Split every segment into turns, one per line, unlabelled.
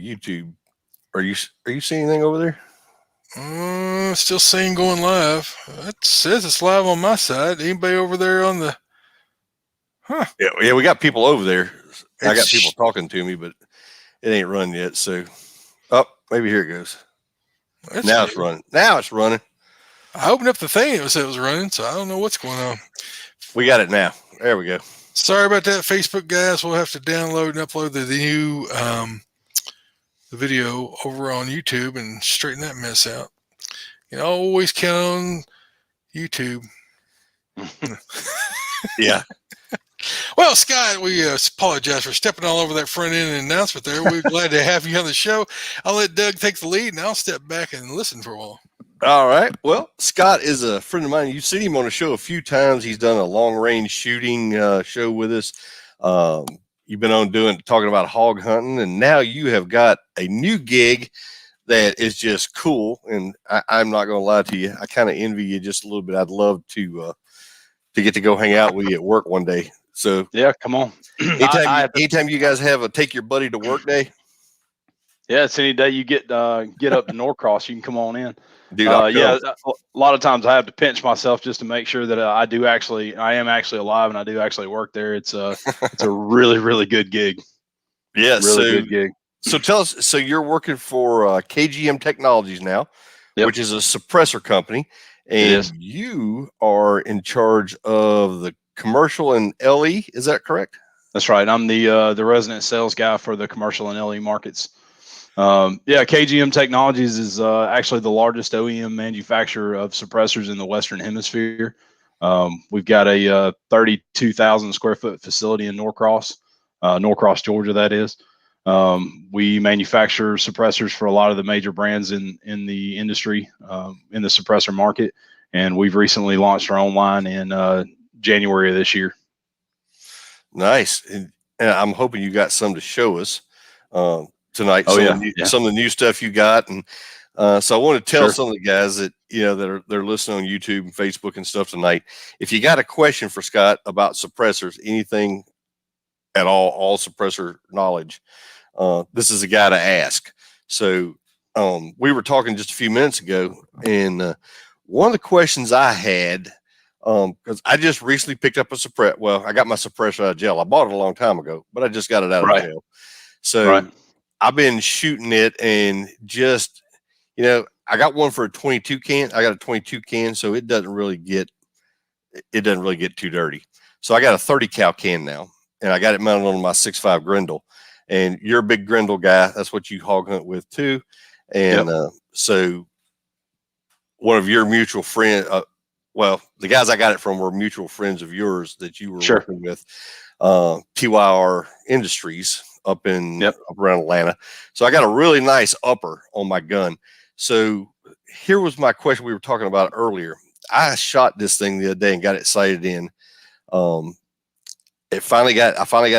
YouTube. Are you seeing anything over there?
Still saying going live. It says it's live on my side. Anybody over there on the? Huh?
Yeah, we got people over there. I got people talking to me, but it ain't run yet. So, maybe here it goes. Now it's running. Now it's running.
I opened up the thing. It said it was running, so I don't know what's going on.
We got it now. There we go.
Sorry about that, Facebook guys. We'll have to download and upload the new the video over on YouTube and straighten that mess out. You know, always count on YouTube.
Yeah.
Well, Scott, we apologize for stepping all over that front end announcement there. We're glad to have you on the show. I'll let Doug take the lead, and I'll step back and listen for a while.
All right. Well, Scott is a friend of mine. You've seen him on the show a few times. He's done a long-range shooting show with us. You've been talking about hog hunting, and now you have got a new gig that is just cool. And I'm not going to lie to you. I kind of envy you just a little bit. I'd love to get to go hang out with you at work one day. So
yeah, come on.
anytime you guys have a take your buddy to work day.
Yeah, it's any day you get up to Norcross, you can come on in.
Dude,
yeah, a lot of times I have to pinch myself just to make sure that I am actually alive and I do actually work there. It's a really, really good gig.
Yeah,
really good gig.
So tell us, so you're working for KGM Technologies now, which is a suppressor company, and you are in charge of the commercial and LE. Is that correct?
That's right. I'm the resident sales guy for the commercial and LE markets. KGM Technologies is actually the largest OEM manufacturer of suppressors in the Western Hemisphere. We've got a 32,000 square foot facility in Norcross, Georgia, that is. We manufacture suppressors for a lot of the major brands in the industry, in the suppressor market, and we've recently launched our own line in January of this year.
Nice. And I'm hoping you got some to show us tonight. Some of the new stuff you got. And so I want to tell some of the guys that, they're listening on YouTube and Facebook and stuff tonight. If you got a question for Scott about suppressors, anything at all suppressor knowledge, this is a guy to ask. So we were talking just a few minutes ago, and one of the questions I had, because I just recently picked up a suppressor. Well, I got my suppressor out of jail. I bought it a long time ago, but I just got it out of jail. So I've been shooting it, and just, I got one for a 22 can. I got a 22 can, so it doesn't really get too dirty. So I got a 30 cal can now, and I got it mounted on my 6.5 Grendel. And you're a big Grendel guy. That's what you hog hunt with too. And so one of your mutual friends, the guys I got it from were mutual friends of yours that you were working with, TYR Industries up around Atlanta. So I got a really nice upper on my gun. So here was my question we were talking about earlier. I shot this thing the other day and got it sighted in. I finally got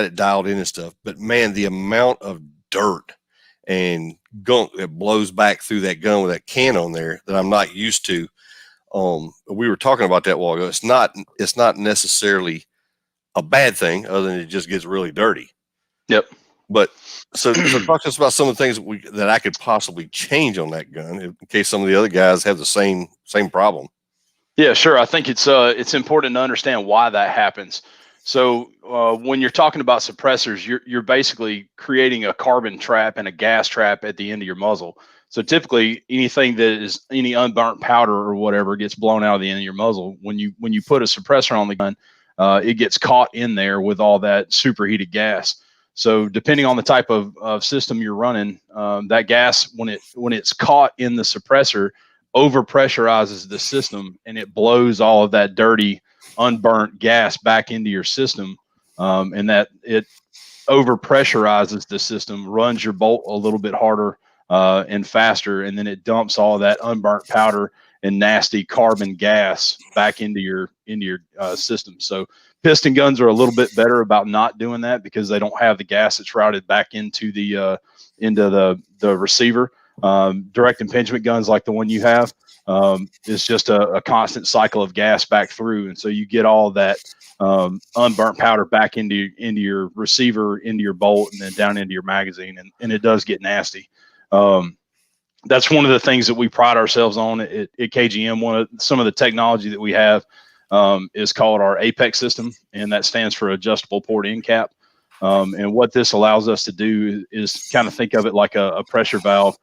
it dialed in and stuff, but man, the amount of dirt and gunk that blows back through that gun with that can on there that I'm not used to. We were talking about that a while ago. It's not necessarily a bad thing, other than it just gets really dirty.
Yep.
But so talk to us about some of the things that I could possibly change on that gun in case some of the other guys have the same problem.
Yeah, sure. I think it's important to understand why that happens. So when you're talking about suppressors, you're basically creating a carbon trap and a gas trap at the end of your muzzle. So typically anything that is any unburnt powder or whatever gets blown out of the end of your muzzle. When you put a suppressor on the gun, it gets caught in there with all that superheated gas. So depending on the type of system you're running, that gas, when it's caught in the suppressor, overpressurizes the system, and it blows all of that dirty, unburnt gas back into your system, and that it overpressurizes the system, runs your bolt a little bit harder and faster, and then it dumps all that unburnt powder and nasty carbon gas back into your system. So piston guns are a little bit better about not doing that because they don't have the gas that's routed back into the receiver. Direct impingement guns like the one you have, is just a constant cycle of gas back through, and so you get all that unburnt powder back into your receiver, into your bolt, and then down into your magazine, and it does get nasty. That's one of the things that we pride ourselves on at KGM. Some of the technology that we have is called our Apex system, and that stands for adjustable port end cap. And what this allows us to do is kind of think of it like a pressure valve.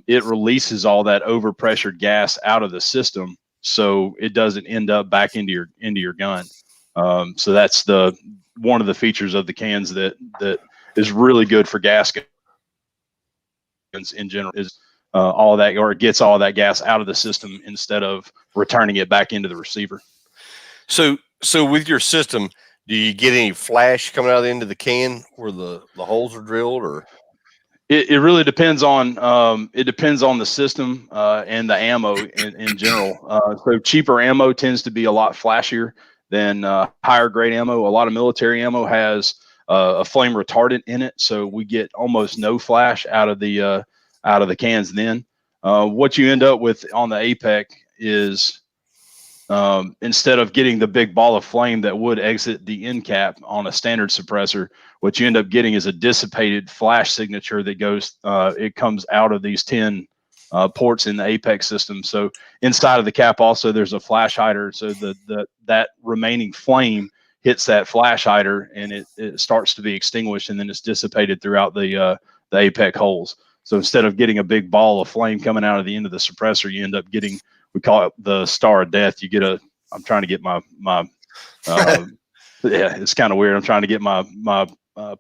It releases all that overpressured gas out of the system, so it doesn't end up back into your gun. So that's one of the features of the cans that is really good for gas guns in general, is all that, or it gets all that gas out of the system instead of returning it back into the receiver.
So with your system, do you get any flash coming out of the end of the can where the holes are drilled, or?
It really depends on the system and the ammo in general. So cheaper ammo tends to be a lot flashier than higher grade ammo. A lot of military ammo has a flame retardant in it, so we get almost no flash out of the cans. Then what you end up with on the Apex is instead of getting the big ball of flame that would exit the end cap on a standard suppressor, what you end up getting is a dissipated flash signature that goes, it comes out of these 10 ports in the Apex system. So inside of the cap also there's a flash hider, so that remaining flame hits that flash hider and it starts to be extinguished, and then it's dissipated throughout the Apex holes. So instead of getting a big ball of flame coming out of the end of the suppressor, you end up getting, we call it the star of death. You get I'm trying to get my yeah, it's kind of weird. I'm trying to get my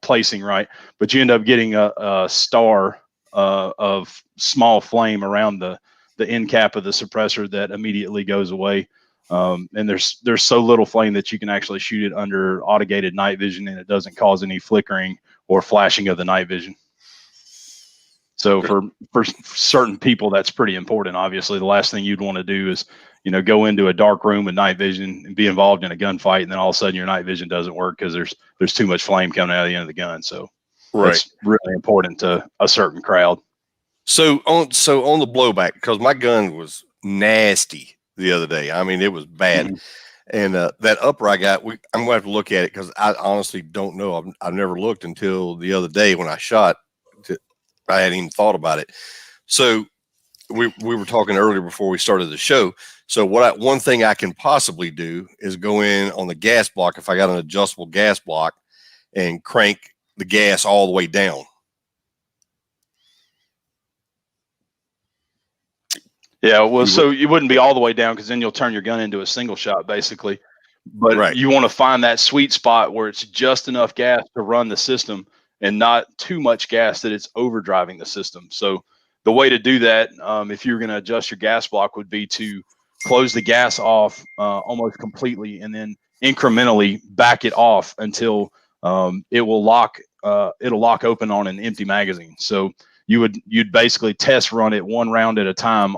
placing right, but you end up getting a star of small flame around the end cap of the suppressor that immediately goes away. And there's so little flame that you can actually shoot it under autogated night vision, and it doesn't cause any flickering or flashing of the night vision. So for certain people, that's pretty important. Obviously, the last thing you'd want to do is, go into a dark room with night vision and be involved in a gunfight, and then all of a sudden your night vision doesn't work because there's too much flame coming out of the end of the gun. So that's really important to a certain crowd.
So on the blowback, because my gun was nasty the other day. I mean, it was bad. Mm-hmm. And that upper I got, I'm going to have to look at it because I honestly don't know. I've never looked until the other day when I shot. I hadn't even thought about it. So we were talking earlier before we started the show. So one thing I can possibly do is go in on the gas block if I got an adjustable gas block and crank the gas all the way down.
Yeah, well, so you wouldn't be all the way down because then you'll turn your gun into a single shot basically. But you want to find that sweet spot where it's just enough gas to run the system and not too much gas that it's overdriving the system. So the way to do that, if you're going to adjust your gas block, would be to close the gas off almost completely and then incrementally back it off until it will lock. It'll lock open on an empty magazine. So you'd basically test run it one round at a time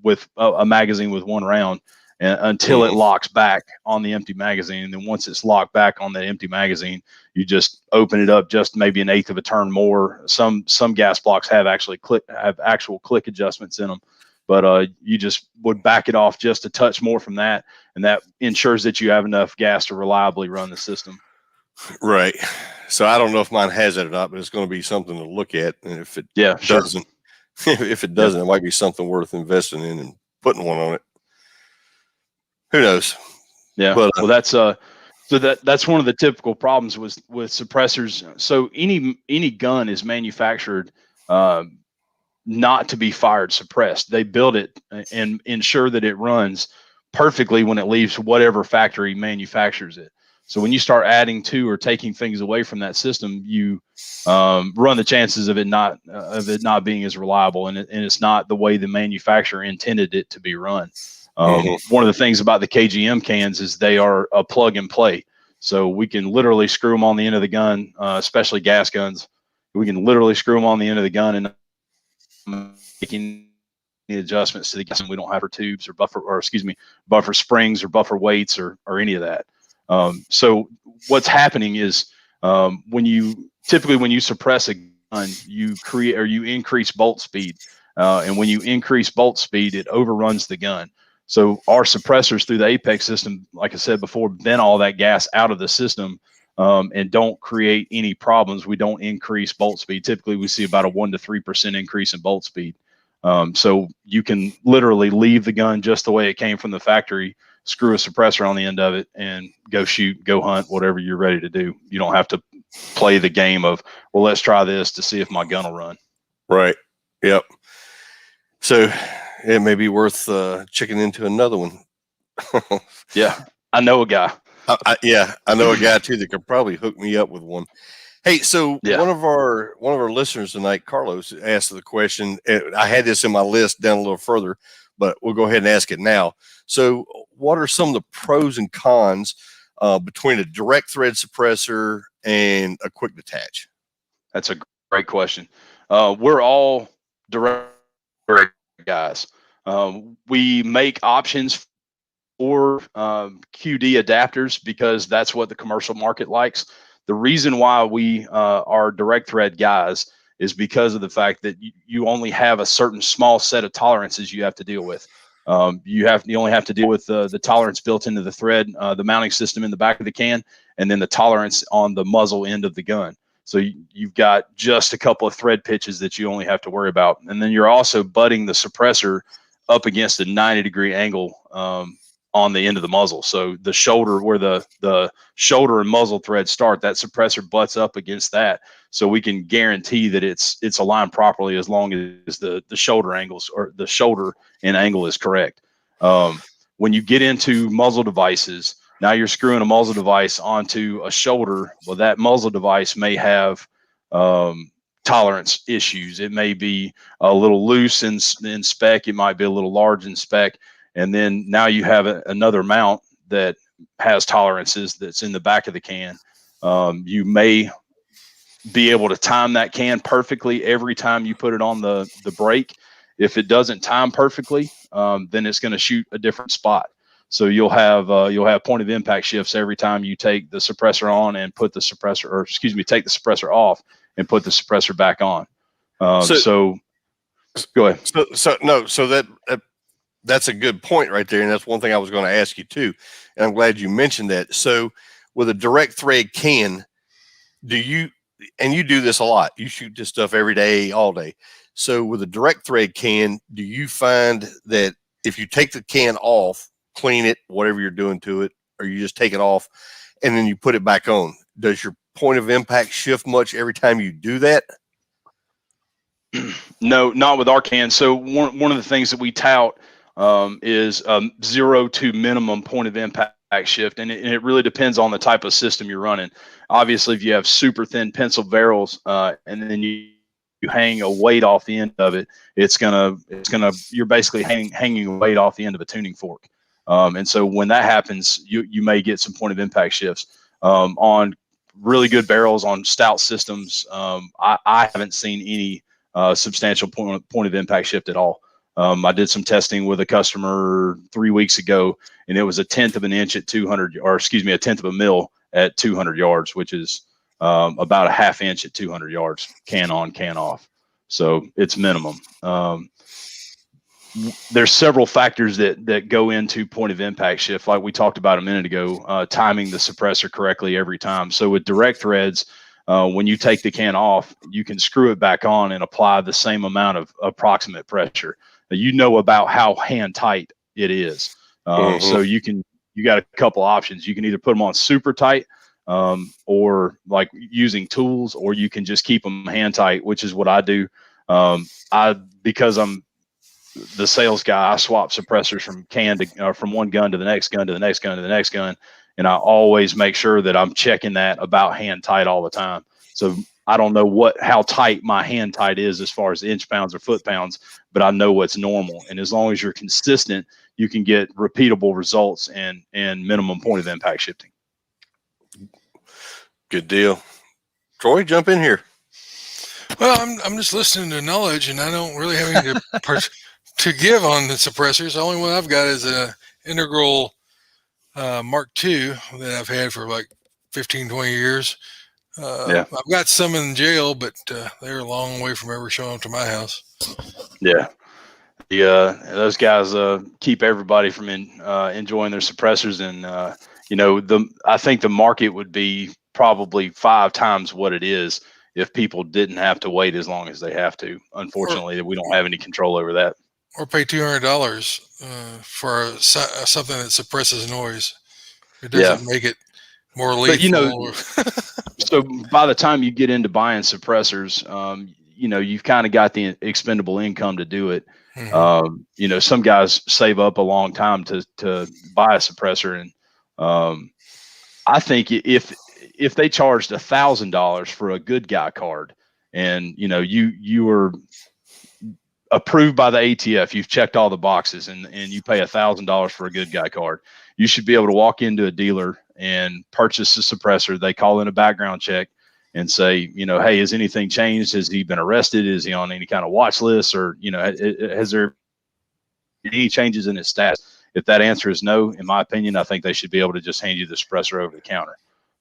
with a magazine with one round until it locks back on the empty magazine. And then once it's locked back on that empty magazine, you just open it up just maybe an eighth of a turn more. Some gas blocks have actual click adjustments in them, but you just would back it off just a touch more from that, and that ensures that you have enough gas to reliably run the system.
Right. So I don't know if mine has it or not, but it's going to be something to look at. And if it doesn't, if it doesn't, it might be something worth investing in and putting one on it. Who knows?
Yeah. But, well, that's one of the typical problems with suppressors. So any gun is manufactured not to be fired suppressed. They build it and ensure that it runs perfectly when it leaves whatever factory manufactures it. So when you start adding to or taking things away from that system, you run the chances of it not being as reliable, and it's not the way the manufacturer intended it to be run. One of the things about the KGM cans is they are a plug and play. So we can literally screw them on the end of the gun, especially gas guns. We can literally screw them on the end of the gun and making the adjustments to the gas. We don't have for tubes or buffer springs or buffer weights or any of that. So what's happening is when you suppress a gun, you increase bolt speed. And when you increase bolt speed, it overruns the gun. So our suppressors through the Apex system, like I said before, vent all that gas out of the system and don't create any problems. We don't increase bolt speed. Typically, we see about a 1 to 3% increase in bolt speed. So you can literally leave the gun just the way it came from the factory, screw a suppressor on the end of it, and go shoot, go hunt, whatever you're ready to do. You don't have to play the game of, well, let's try this to see if my gun will run.
Right. Yep. So it may be worth checking into another one.
Yeah, I know a guy.
I know a guy too that could probably hook me up with one. Hey, so
Yeah.
one of our listeners tonight, Carlos, asked the question. I had this in my list down a little further, but we'll go ahead and ask it now. So, what are some of the pros and cons between a direct thread suppressor and a quick detach?
That's a great question. We're all direct guys. We make options for QD adapters because that's what the commercial market likes. The reason why we are direct thread guys is because of the fact that you only have a certain small set of tolerances you have to deal with. You only have to deal with the tolerance built into the thread, the mounting system in the back of the can, and then the tolerance on the muzzle end of the gun. So you've got just a couple of thread pitches that you only have to worry about. And then you're also butting the suppressor up against a 90-degree angle on the end of the muzzle. So the shoulder, where the shoulder and muzzle threads start, that suppressor butts up against that. So we can guarantee that it's aligned properly as long as the shoulder angles or the shoulder and angle is correct. When you get into muzzle devices, now you're screwing a muzzle device onto a shoulder. Well, that muzzle device may have tolerance issues. It may be a little loose in spec. It might be a little large in spec. And then now you have another mount that has tolerances that's in the back of the can. You may be able to time that can perfectly every time you put it on the brake. If it doesn't time perfectly, then it's going to shoot a different spot. So you'll have point of impact shifts every time you take the suppressor on and put the suppressor, or excuse me, take the suppressor off and put the suppressor back on. So go ahead.
So that's a good point right there, and that's one thing I was going to ask you too. And I'm glad you mentioned that. So with a direct thread can, you do this a lot. You shoot this stuff every day, all day. So with a direct thread can, do you find that if you take the can off, clean it, whatever you're doing to it, or you just take it off and then you put it back on, does your point of impact shift much every time you do that?
No, not with our cans. So one of the things that we tout is 0 to minimum point of impact shift, and it really depends on the type of system you're running. Obviously, if you have super thin pencil barrels and then you hang a weight off the end of it, you're basically hanging a weight off the end of a tuning fork. And so when that happens, you may get some point of impact shifts on really good barrels on stout systems. I haven't seen any substantial point of impact shift at all. I did some testing with a customer 3 weeks ago, and it was a 1/10 of an inch at 200, or excuse me, a 1/10 of a mil at 200 yards, which is about a 1/2 inch at 200 yards, can on, can off. So it's minimum. There's several factors that go into point of impact shift, like we talked about a minute ago, timing the suppressor correctly every time. So with direct threads, when you take the can off, you can screw it back on and apply the same amount of approximate pressure. You know about how hand tight it is. So you got a couple options. You can either put them on super tight or like using tools, or you can just keep them hand tight, which is what I do. Because I'm the sales guy, I swap suppressors from one gun to the next gun to the next gun to the next gun. And I always make sure that I'm checking that about hand tight all the time. So I don't know how tight my hand tight is as far as inch pounds or foot pounds, but I know what's normal. And as long as you're consistent, you can get repeatable results and minimum point of impact shifting.
Good deal. Troy, jump in here.
Well, I'm just listening to knowledge, and I don't really have anything to give on the suppressors. The only one I've got is a Integral Mark II that I've had for like 15, 20 years. I've got some in jail, but they're a long way from ever showing up to my house.
Yeah. Those guys keep everybody from enjoying their suppressors, and I think the market would be probably 5 times what it is if people didn't have to wait as long as they have to. Unfortunately, we don't have any control over that.
Or pay $200 for something that suppresses noise. It doesn't make it more lethal.
So by the time you get into buying suppressors, you've kind of got the expendable income to do it.
Mm-hmm.
Some guys save up a long time to buy a suppressor, and I think if they charged $1,000 for a good guy card, and you were approved by the ATF, you've checked all the boxes, and you pay $1,000 for a good guy card, you should be able to walk into a dealer and purchase a suppressor. They call in a background check and say, hey, has anything changed? Has he been arrested? Is he on any kind of watch list? Or, has there been any changes in his status? If that answer is no, in my opinion, I think they should be able to just hand you the suppressor over the counter.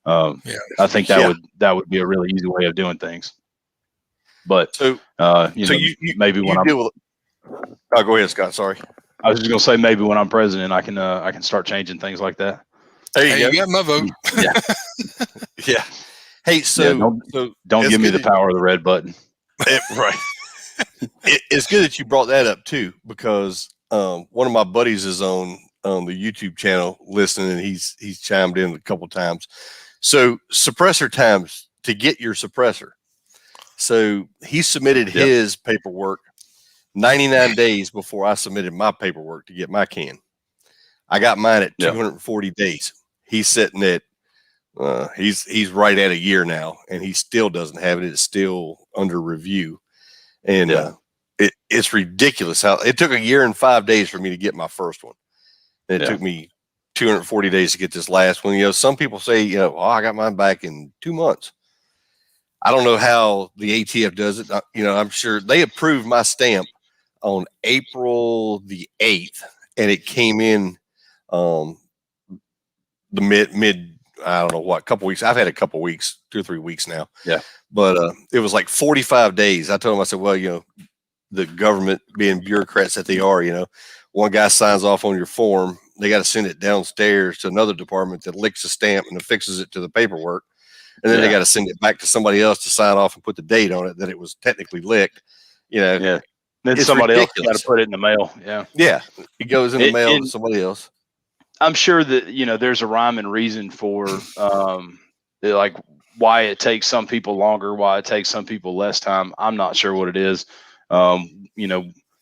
I think that would be a really easy way of doing things. But maybe when I'm
go ahead, Scott. Sorry,
I was just gonna say maybe when I'm president, I can start changing things like that.
You got my vote.
Yeah,
yeah. Hey,
don't give me the power of the red button.
Right. It's good that you brought that up too, because one of my buddies is on the YouTube channel listening, and he's chimed in a couple times. So suppressor times to get your suppressor. So he submitted his paperwork 99 days before I submitted my paperwork to get my can. I got mine at 240 days. He's sitting at he's right at a year now, and he still doesn't have it. It's still under review, and it's ridiculous how it took a year and 5 days for me to get my first one. And it took me 240 days to get this last one. Some people say, I got mine back in 2 months. I don't know how the ATF does it. I'm sure they approved my stamp on April the 8th, and it came in the mid I don't know what, couple weeks. I've had a couple weeks, 2 or 3 weeks now.
Yeah.
But it was like 45 days. I told him, I said, well, the government being bureaucrats that they are, one guy signs off on your form. They got to send it downstairs to another department that licks the stamp and affixes it to the paperwork. And then they got to send it back to somebody else to sign off and put the date on it that it was technically licked.
Then somebody else got to put it in the mail.
Yeah. It goes in the mail to somebody else.
I'm sure that, there's a rhyme and reason for like why it takes some people longer, why it takes some people less time. I'm not sure what it is.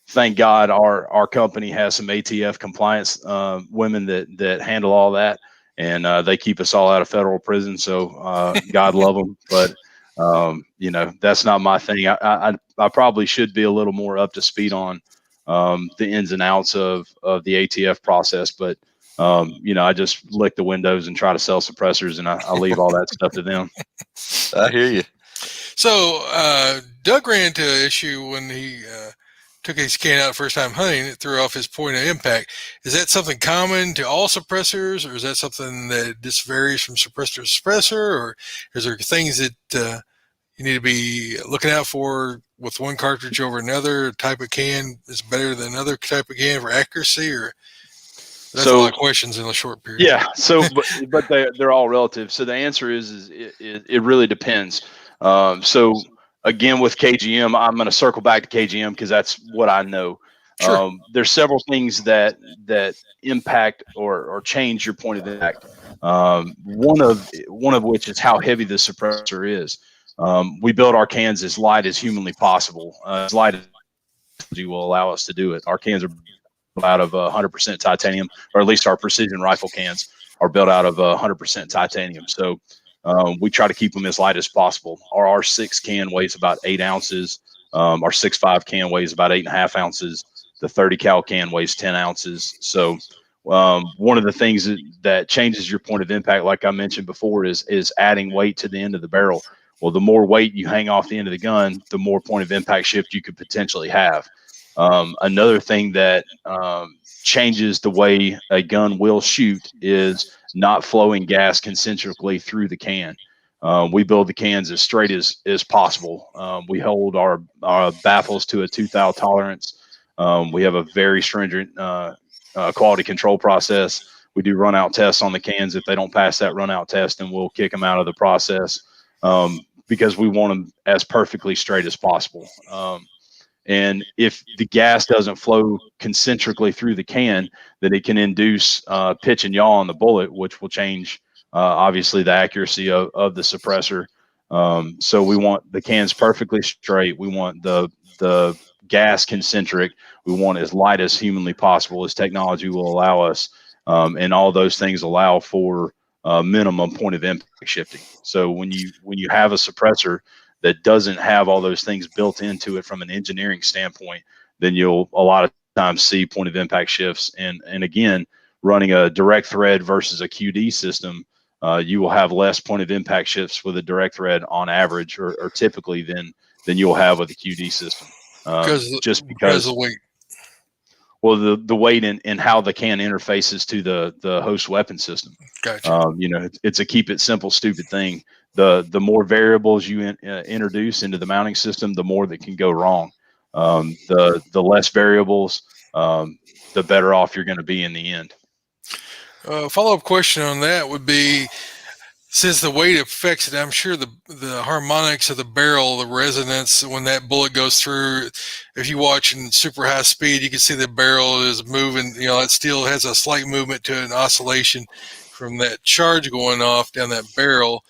Thank God our company has some ATF compliance women that handle all that. And they keep us all out of federal prison. So God love them. But, that's not my thing. I probably should be a little more up to speed on the ins and outs of the ATF process. But, I just lick the windows and try to sell suppressors, and I leave all that stuff to them.
I hear you.
So Doug ran into an issue when he took his can out first time hunting. It threw off his point of impact. Is that something common to all suppressors, or is that something that just varies from suppressor to suppressor, or is there things that you need to be looking out for with one cartridge over another type of can is better than another type of can for accuracy? Or that's a lot of questions in a short period.
Yeah. So, but they're all relative. So the answer is it really depends. So again, with KGM, I'm going to circle back to KGM because that's what I know.
Sure.
There's several things that impact or change your point of impact. One of which is how heavy the suppressor is. We build our cans as light as humanly possible. As light as will allow us to do it. Our cans are out of 100% titanium, or at least our precision rifle cans are built out of 100% titanium. So we try to keep them as light as possible. Our R6 can weighs about 8 ounces. Our 6.5 can weighs about 8.5 ounces. The 30 cal can weighs 10 ounces. So one of the things that changes your point of impact, like I mentioned before, is adding weight to the end of the barrel. Well, the more weight you hang off the end of the gun, the more point of impact shift you could potentially have. Another thing that changes the way a gun will shoot is not flowing gas concentrically through the can. We build the cans as straight as possible. We hold our baffles to a 2 thou tolerance. We have a very stringent quality control process. We do run out tests on the cans. If they don't pass that run out test, then we'll kick them out of the process, because we want them as perfectly straight as possible. And if the gas doesn't flow concentrically through the can, then it can induce pitch and yaw on the bullet, which will change obviously the accuracy of the suppressor. So we want the cans perfectly straight. We want the gas concentric. We want as light as humanly possible as technology will allow us. And all those things allow for minimum point of impact shifting. So when you have a suppressor that doesn't have all those things built into it from an engineering standpoint, then you'll a lot of times see point of impact shifts. And again, running a direct thread versus a QD system, you will have less point of impact shifts with a direct thread on average, or typically than you'll have with a QD system. Just because
of the weight.
Well, the weight and how the can interfaces to the host weapon system.
Gotcha.
It's a keep it simple, stupid thing. The more variables you introduce into the mounting system, the more that can go wrong. The less variables, the better off you're going to be in the end.
Follow-up question on that would be, since the weight affects it, I'm sure the harmonics of the barrel, the resonance when that bullet goes through, if you watch in super high speed, you can see the barrel is moving. It still has a slight movement to an oscillation from that charge going off down that barrel.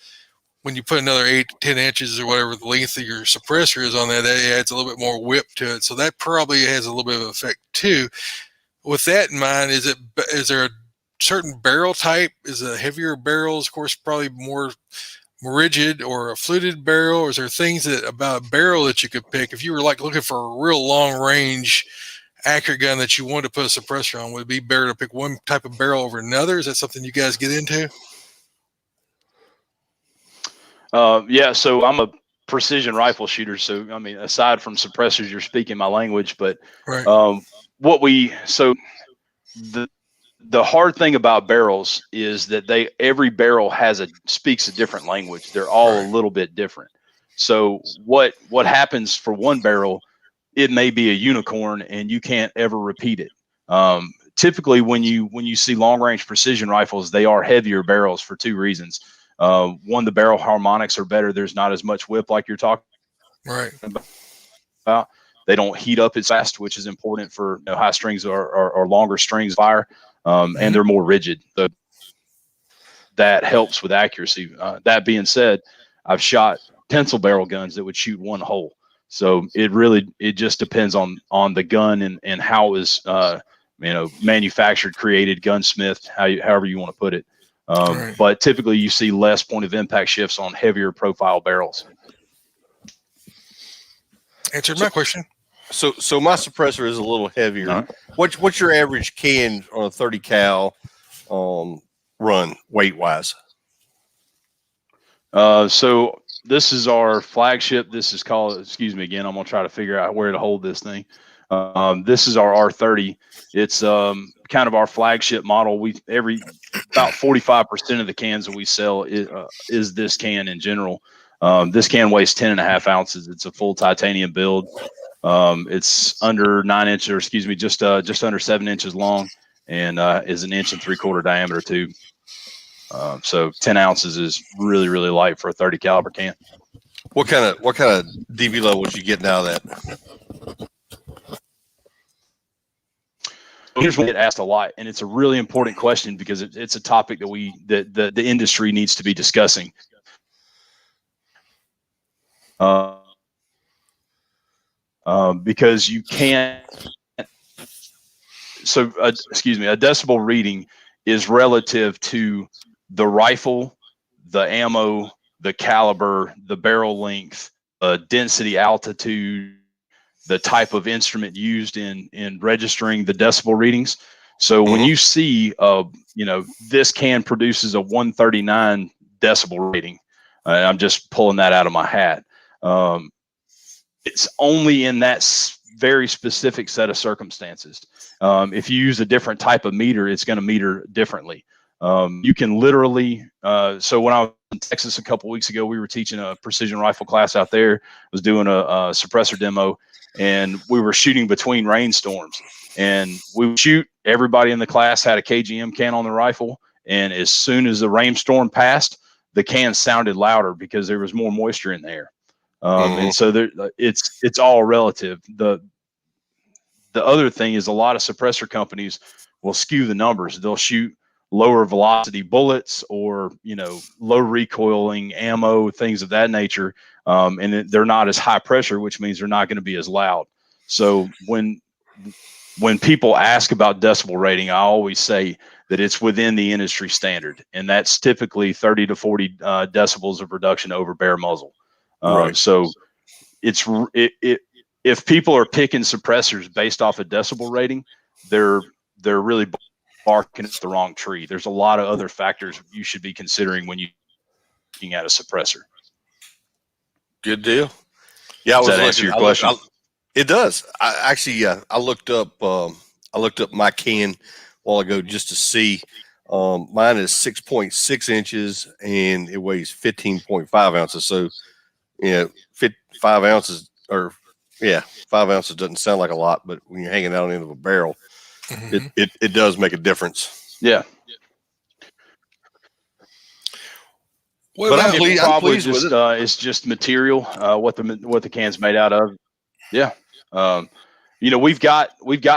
When you put another 8 to 10 inches or whatever the length of your suppressor is on that adds a little bit more whip to it. So that probably has a little bit of effect too. With that in mind, is there a certain barrel type? Is a heavier barrels, of course, probably more rigid, or a fluted barrel? Or is there things about a barrel that you could pick if you were like looking for a real long range accurate gun that you wanted to put a suppressor on? Would it be better to pick one type of barrel over another? Is that something you guys get into?
Yeah, so I'm a precision rifle shooter. So, I mean, aside from suppressors, you're speaking my language, but
right.
The hard thing about barrels is that every barrel speaks a different language. They're all a little bit different. So what happens for one barrel, it may be a unicorn and you can't ever repeat it. Typically when you see long range precision rifles, they are heavier barrels for 2 reasons. One, the barrel harmonics are better. There's not as much whip like you're talking about. They don't heat up as fast, which is important for high strings or longer strings fire. And they're more rigid. That helps with accuracy. That being said, I've shot pencil barrel guns that would shoot one hole. So it just depends on the gun and how it was manufactured, created, gunsmithed, however you want to put it. But typically you see less point of impact shifts on heavier profile barrels.
Answered my question.
So my suppressor is a little heavier.
Right.
What's your average can on a 30 cal run weight wise?
So this is our flagship. This is called, excuse me again, I'm gonna try to figure out where to hold this thing. This is our R30. It's kind of our flagship model. About 45% of the cans that we sell is this can in general. This can weighs 10.5 ounces. It's a full titanium build. It's under 9 inches, or excuse me, just under 7 inches long, and is 1 3/4 inch diameter tube. So 10 ounces is really, really light for a 30 caliber can.
What kind of DV levels you getting out of that?
Here's what I get asked a lot, and it's a really important question because it's a topic that the industry needs to be discussing. Because you can't. So, excuse me, a decibel reading is relative to the rifle, the ammo, the caliber, the barrel length, density, altitude, the type of instrument used in registering the decibel readings. So when you see, this can produces a 139 decibel rating, I'm just pulling that out of my hat. It's only in that very specific set of circumstances. If you use a different type of meter, it's going to meter differently. You can literally, so when I was in Texas a couple weeks ago, we were teaching a precision rifle class out there. I was doing a suppressor demo, and we were shooting between rainstorms. And we would shoot, everybody in the class had a KGM can on the rifle. And as soon as the rainstorm passed, the can sounded louder because there was more moisture in the air. And so it's all relative. The other thing is a lot of suppressor companies will skew the numbers. They'll shoot lower velocity bullets or, low recoiling ammo, things of that nature. And they're not as high pressure, which means they're not going to be as loud. So when people ask about decibel rating, I always say that it's within the industry standard, and that's typically 30 to 40 decibels of reduction over bare muzzle.
Right.
So if people are picking suppressors based off a decibel rating, they're really barking at the wrong tree. There's a lot of other factors you should be considering when you're looking at a suppressor.
Good deal. Yeah,
Does that answer your question?
It does. I looked up my can a while ago just to see. Mine is 6.6 inches and it weighs 15.5 ounces. So, 5 ounces, or 5 ounces doesn't sound like a lot, but when you're hanging out on the end of a barrel, it does make a difference.
Yeah.
What
But
about,
I'm pleased with it. It's just material, what the can's made out of. Yeah. We've got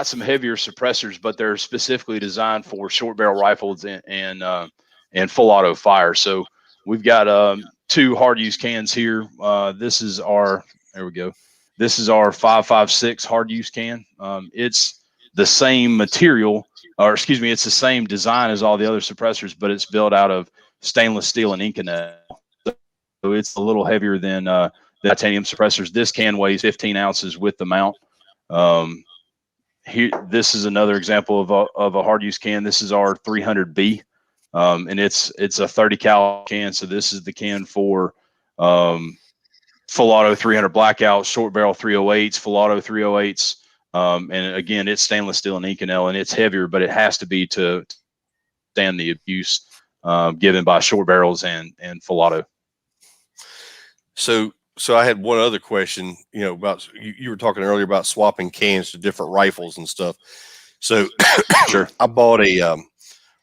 some heavier suppressors, but they're specifically designed for short barrel rifles and full auto fire. So we've got 2 hard use cans here. This is our 5.56 hard use can. It's the same material, or excuse me, it's the same design as all the other suppressors, but it's built out of stainless steel and Inconel. So it's a little heavier than the titanium suppressors. This can weighs 15 ounces with the mount. Here, this is another example of a hard use can. This is our 300B, and it's a 30 cal can. So this is the can for full auto 300 blackout, short barrel 308s, full auto 308s. And again, it's stainless steel and Inconel, and it's heavier, but it has to be to stand the abuse given by short barrels and full auto.
So I had one other question, about, you were talking earlier about swapping cans to different rifles and stuff. So
Sure.
I bought a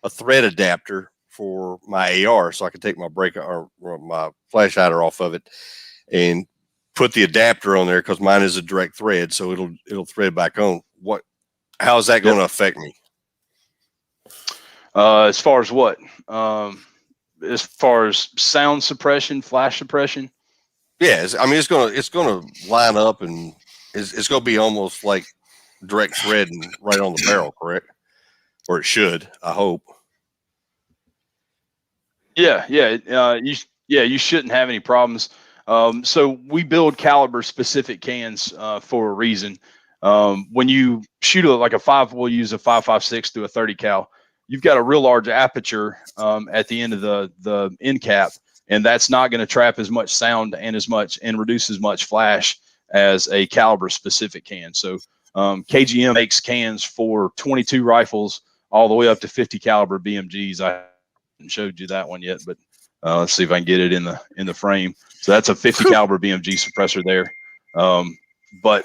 thread adapter for my AR so I could take my or my flash hider off of it and put the adapter on there, because mine is a direct thread, so it'll thread back on. How is that going to affect me?
As far as what? As far as sound suppression, flash suppression?
Yeah, I mean, it's gonna line up, and it's gonna be almost like direct thread and right on the barrel, correct? Or it should, I hope.
Yeah. You shouldn't have any problems. So we build caliber specific cans for a reason. When you shoot we'll use a 5.56 through a 30 cal. You've got a real large aperture at the end of the end cap, and that's not going to trap as much sound and reduce as much flash as a caliber specific can. So KGM makes cans for 22 rifles all the way up to 50 caliber BMGs. I haven't showed you that one yet, but let's see if I can get it in the frame. So that's a 50 caliber BMG suppressor there. But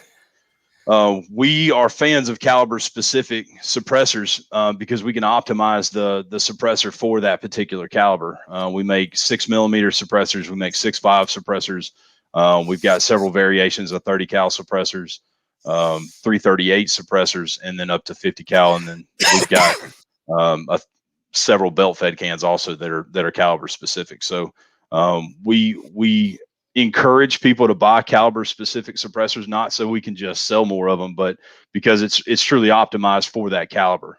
we are fans of caliber specific suppressors because we can optimize the suppressor for that particular caliber. We make 6mm suppressors. We make 6.5 suppressors. We've got several variations of 30 cal suppressors, 338 suppressors, and then up to 50 cal. And then we've got several belt fed cans also that are caliber specific. So we encourage people to buy caliber specific suppressors, not so we can just sell more of them, but because it's truly optimized for that caliber.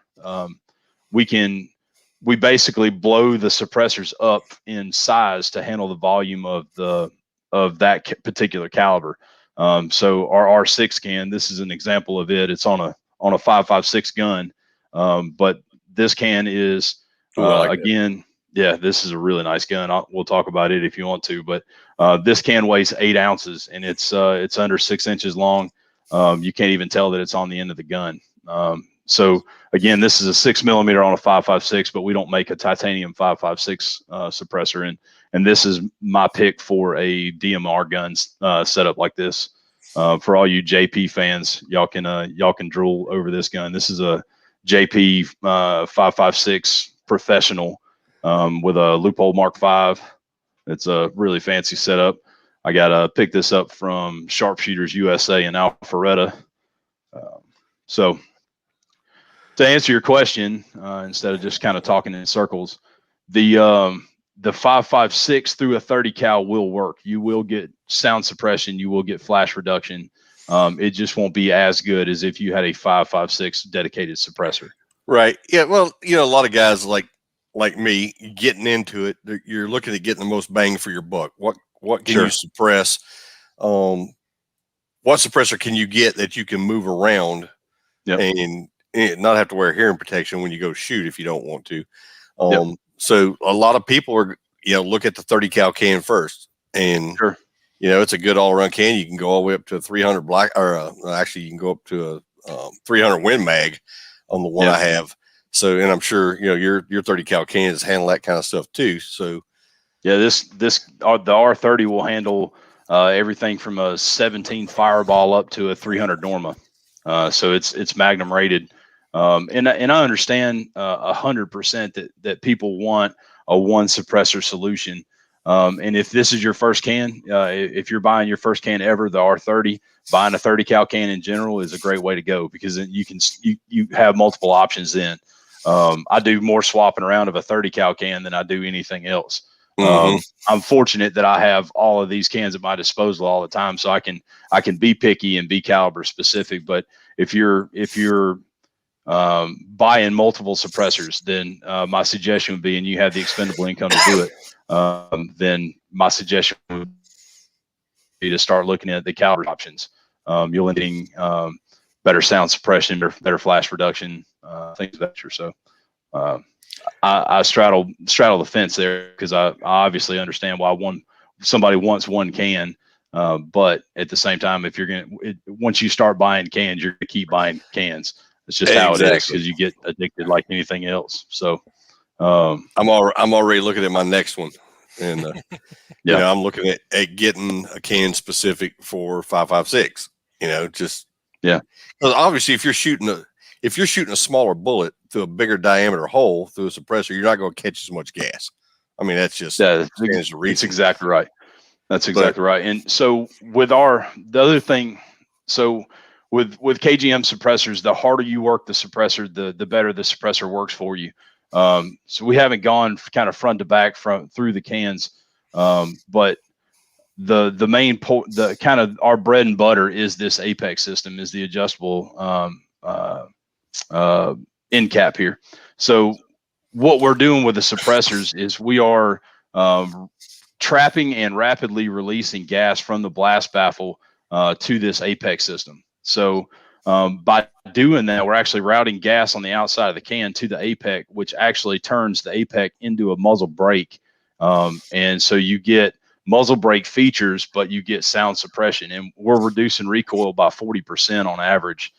We basically blow the suppressors up in size to handle the volume of that particular caliber. So our R6 can, this is an example of it. It's on a 5.56 gun. But this can is again, yeah, this is a really nice gun. We'll talk about it if you want to, but this can weighs 8 ounces and it's under 6 inches long. You can't even tell that it's on the end of the gun. So again, this is a 6mm on a 5.56, but we don't make a titanium 5.56 suppressor. And this is my pick for a DMR gun setup like this. For all you JP fans, y'all can drool over this gun. This is a JP 5.56 professional with a loophole Mark V. It's a really fancy setup. I got pick this up from Sharpshooters USA in Alpharetta. So to answer your question, instead of just kind of talking in circles, the 5.56 through a 30 cal will work. You will get sound suppression. You will get flash reduction. It just won't be as good as if you had a 5.56 dedicated suppressor.
Right. Yeah. Well, a lot of guys like me getting into it, you're looking at getting the most bang for your buck. What can you suppress? What suppressor can you get that you can move around and not have to wear hearing protection when you go shoot if you don't want to? So a lot of people are, look at the 30 cal can first, and it's a good all around can. You can go all the way up to a 300 black, or actually you can go up to a 300 Win Mag on the one I have. So, and I'm sure your 30 cal cans handle that kind of stuff too. So,
yeah, the R30 will handle everything from a 17 Fireball up to a 300 Norma. So it's Magnum rated. And I understand 100% that people want a one suppressor solution. And if this is your first can, if you're buying your first can ever, the R30, buying a 30 cal can in general is a great way to go, because you have multiple options then. I do more swapping around of a 30 cal can than I do anything else. I'm fortunate that I have all of these cans at my disposal all the time, so I can be picky and be caliber specific. But if you're buying multiple suppressors, then my suggestion would be, and you have the expendable income to do it, then my suggestion would be to start looking at the caliber options. You'll end up getting better sound suppression, better flash reduction, things of that nature. So I straddle the fence there, because I obviously understand why somebody wants one can, but at the same time, if once you start buying cans, you're gonna keep buying cans. It's just how it is, because you get addicted like anything else. So
I'm already looking at my next one, and I'm looking at getting a can specific for 5.56. Just because obviously if you're shooting a smaller bullet through a bigger diameter hole through a suppressor, you're not going to catch as much gas. I mean, that's just
it's exactly right. That's exactly right. And so with the other thing, so with KGM suppressors, the harder you work the suppressor, the better the suppressor works for you. So we haven't gone kind of front to back through the cans, but the main the kind of our bread and butter is this Apex system, is the adjustable end cap here. So what we're doing with the suppressors is we are trapping and rapidly releasing gas from the blast baffle to this Apex system. So by doing that, we're actually routing gas on the outside of the can to the Apex, which actually turns the Apex into a muzzle brake. And so you get muzzle brake features, but you get sound suppression. And we're reducing recoil by 40% on average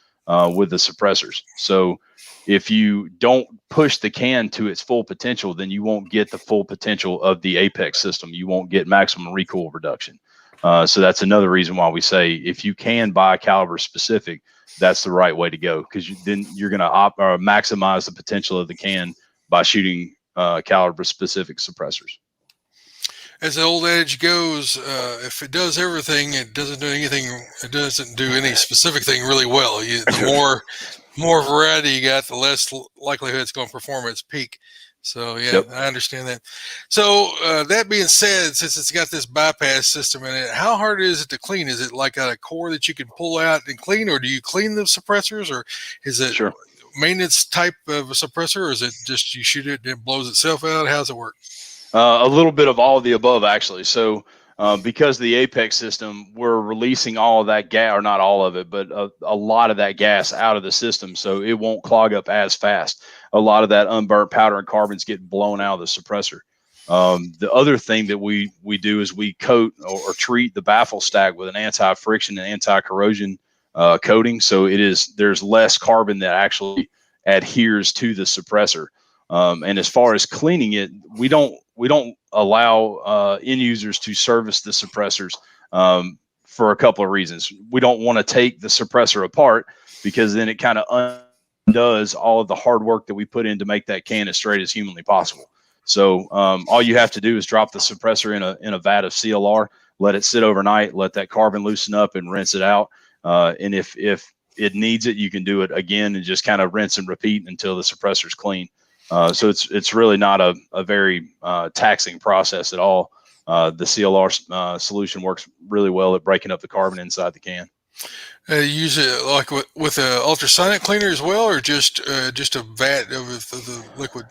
with the suppressors. So if you don't push the can to its full potential, then you won't get the full potential of the Apex system. You won't get maximum recoil reduction. So that's another reason why we say, if you can buy caliber specific, that's the right way to go, because then you're going to maximize the potential of the can by shooting caliber specific suppressors.
As the old adage goes, if it does everything, it doesn't do anything. It doesn't do any specific thing really well. The more variety you got, the less likelihood it's going to perform at its peak. So I understand that. So that being said, since it's got this bypass system in it, how hard is it to clean? Is it like a core that you can pull out and clean, or do you clean the suppressors, or is it maintenance type of a suppressor, or is it just you shoot it and it blows itself out? How's it work?
A little bit of all of the above, actually. So because the Apex system, we're releasing all of that gas, or not all of it, but a lot of that gas out of the system, so it won't clog up as fast. A lot of that unburnt powder and carbons get blown out of the suppressor. The other thing that we do is we coat or treat the baffle stack with an anti-friction and anti-corrosion coating. So there's less carbon that actually adheres to the suppressor. And as far as cleaning it, we don't allow end users to service the suppressors for a couple of reasons. We don't want to take the suppressor apart, because then it kind of undoes all of the hard work that we put in to make that can as straight as humanly possible. So all you have to do is drop the suppressor in a vat of CLR, let it sit overnight, let that carbon loosen up, and rinse it out. And if it needs it, you can do it again and just kind of rinse and repeat until the suppressor's clean. So it's really not a very taxing process at all. The CLR solution works really well at breaking up the carbon inside the can.
Use it like with an ultrasonic cleaner as well, or just a vat of the liquid?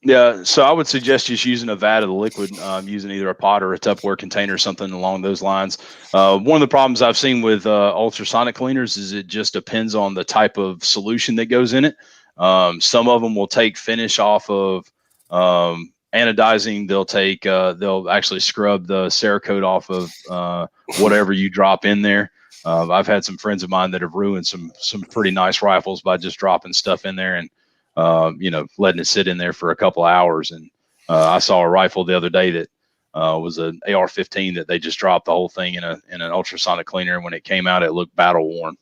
Yeah, so I would suggest just using a vat of the liquid, using either a pot or a Tupperware container or something along those lines. One of the problems I've seen with ultrasonic cleaners is it just depends on the type of solution that goes in it. Some of them will take finish off of anodizing. They'll actually scrub the Cerakote off of whatever you drop in there. I've had some friends of mine that have ruined some pretty nice rifles by just dropping stuff in there and letting it sit in there for a couple of hours. And I saw a rifle the other day that was an AR-15 that they just dropped the whole thing in an ultrasonic cleaner, and when it came out, it looked battle worn.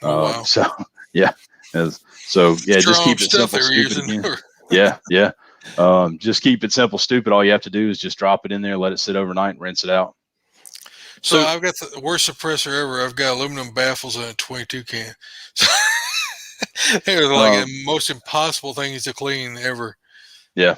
Oh, wow.
So yeah, just keep it simple, stupid again. Yeah. Just keep it simple, stupid. All you have to do is just drop it in there, let it sit overnight, and rinse it out.
So I've got the worst suppressor ever. I've got aluminum baffles in a 22 can. They're like the most impossible things to clean ever.
Yeah.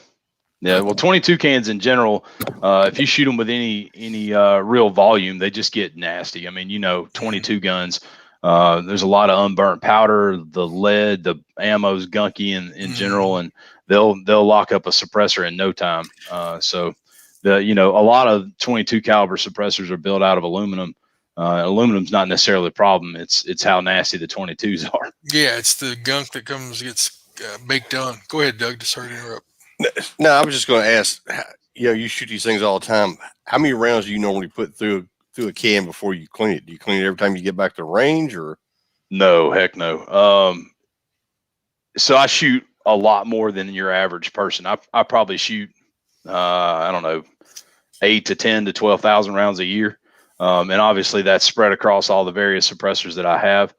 Well, 22 cans in general, if you shoot them with any real volume, they just get nasty. I mean, 22 guns. There's a lot of unburnt powder. The lead, the ammo's gunky in general, and they'll lock up a suppressor in no time. So a lot of 22 caliber suppressors are built out of aluminum. Aluminum's not necessarily the problem. It's how nasty the 22s are.
Yeah, it's the gunk that gets baked on. Go ahead, Doug. Sorry to interrupt.
No, I was just going to ask. You shoot these things all the time. How many rounds do you normally put through a can before you clean it? Do you clean it every time you get back to range, or?
No, heck no. So I shoot a lot more than your average person. I probably shoot, I don't know, 8 to 10 to 12,000 rounds a year. And obviously that's spread across all the various suppressors that I have.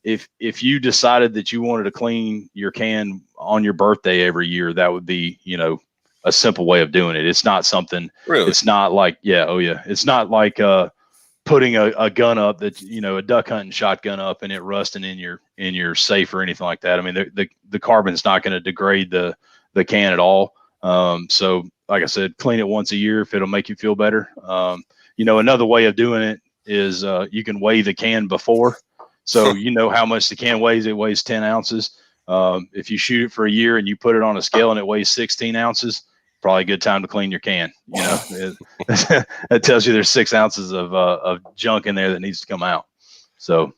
If you decided that you wanted to clean your can on your birthday every year, that would be, a simple way of doing it. It's not something,
really?
It's not like, it's not like, putting a gun up that, a duck hunting shotgun up and it rusting in your safe or anything like that. I mean, the carbon's not going to degrade the can at all. So like I said, clean it once a year if it'll make you feel better. Another way of doing it is, you can weigh the can before. So how much the can weighs. It weighs 10 ounces. If you shoot it for a year and you put it on a scale and it weighs 16 ounces, probably a good time to clean your can. That tells you there's 6 ounces of junk in there that needs to come out. So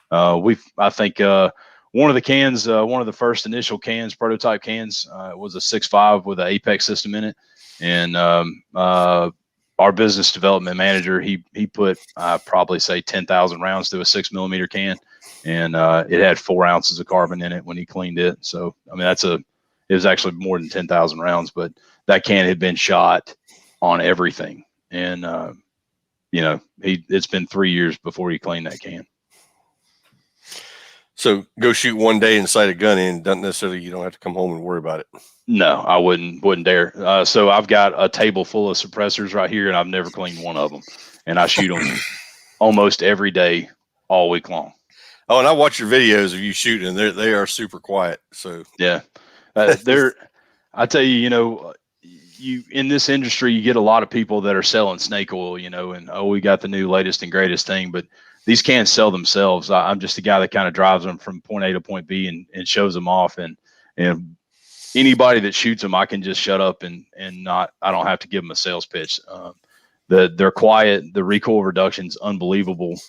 I think one of the cans, one of the first initial cans, prototype cans, was a 6.5 with an Apex system in it. And our business development manager, he put probably say 10,000 rounds through a 6mm can, and it had 4 ounces of carbon in it when he cleaned it. So I mean, it was actually more than 10,000 rounds, but that can had been shot on everything, and it's been 3 years before he cleaned that can.
So go shoot one day and sight a gun in. Doesn't necessarily, you don't have to come home and worry about it.
No, I wouldn't dare. So I've got a table full of suppressors right here, and I've never cleaned one of them. And I shoot them almost every day, all week long.
Oh, and I watch your videos of you shooting. They are super quiet. So
yeah, I tell you, you in this industry, you get a lot of people that are selling snake oil, and we got the new latest and greatest thing, but these cans sell themselves. I'm just a guy that kind of drives them from point A to point B and shows them off, and anybody that shoots them, I can just shut up and I don't have to give them a sales pitch. They're quiet. The recoil reduction's unbelievable,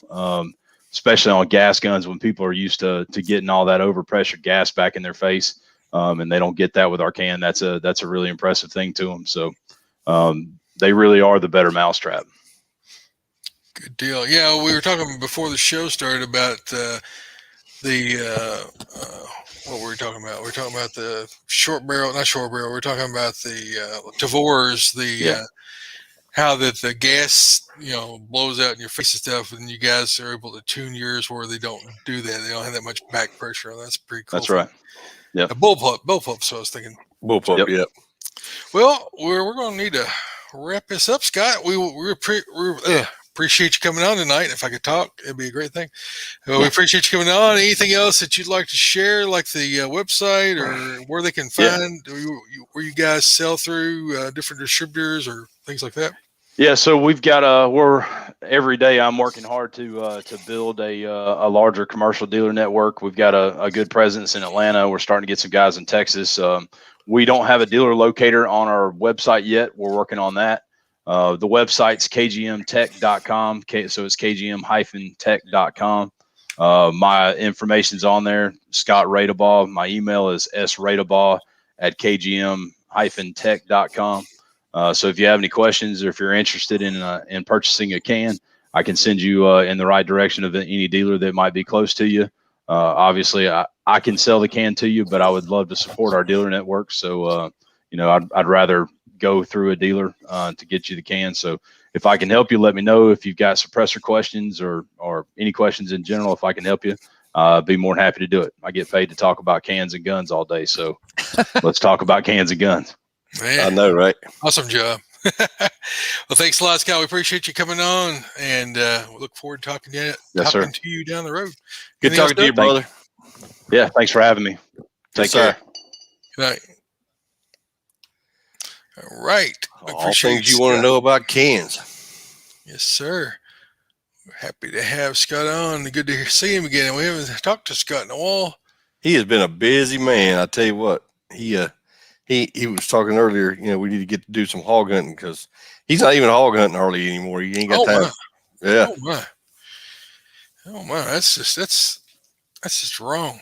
especially on gas guns when people are used to getting all that overpressure gas back in their face, and they don't get that with our can. That's a really impressive thing to them. So they really are the better mousetrap.
Good deal. Yeah, we were talking before the show started about what were we talking about? We're talking about the short barrel, not short barrel. We're talking about the Tavors, how that the gas, blows out in your face and stuff, and you guys are able to tune yours where they don't do that. They don't have that much back pressure. That's pretty cool.
That's right.
Yeah. Bullpup. So I was thinking.
Bullpup. Yep.
Well, we're going to need to wrap this up, Scott. We appreciate you coming on tonight. If I could talk, it'd be a great thing. We appreciate you coming on. Anything else that you'd like to share, like the website or where they can find where you guys sell through different distributors or things like that?
Yeah, so we've got we're every day I'm working hard to build a larger commercial dealer network. We've got a good presence in Atlanta. We're starting to get some guys in Texas. We don't have a dealer locator on our website yet. We're working on that. The website's kgmtech.com. So it's kgm-tech.com. My information's on there. Scott Radebaugh. My email is sradebaugh@kgm-tech.com. So if you have any questions or if you're interested in purchasing a can, I can send you in the right direction of any dealer that might be close to you. Obviously, I can sell the can to you, but I would love to support our dealer network. So, I'd rather go through a dealer to get you the can. So if I can help you, let me know. If you've got suppressor questions or any questions in general, if I can help you, be more than happy to do it. I get paid to talk about cans and guns all day. So let's talk about cans and guns.
Man,
I know, right?
Awesome job. Well, thanks a lot, Scott. We appreciate you coming on, and we look forward to talking to you down the road.
Good talking to you, brother.
Yeah, thanks for having me. Take care.
Good night. All right.
All things you want to know about cans.
Yes, sir. We're happy to have Scott on. Good to see him again. We haven't talked to Scott in a while.
He has been a busy man. I tell you what, he was talking earlier, we need to get to do some hog hunting because he's not even hog hunting hardly anymore. He ain't got time. Yeah.
Oh my. That's just wrong.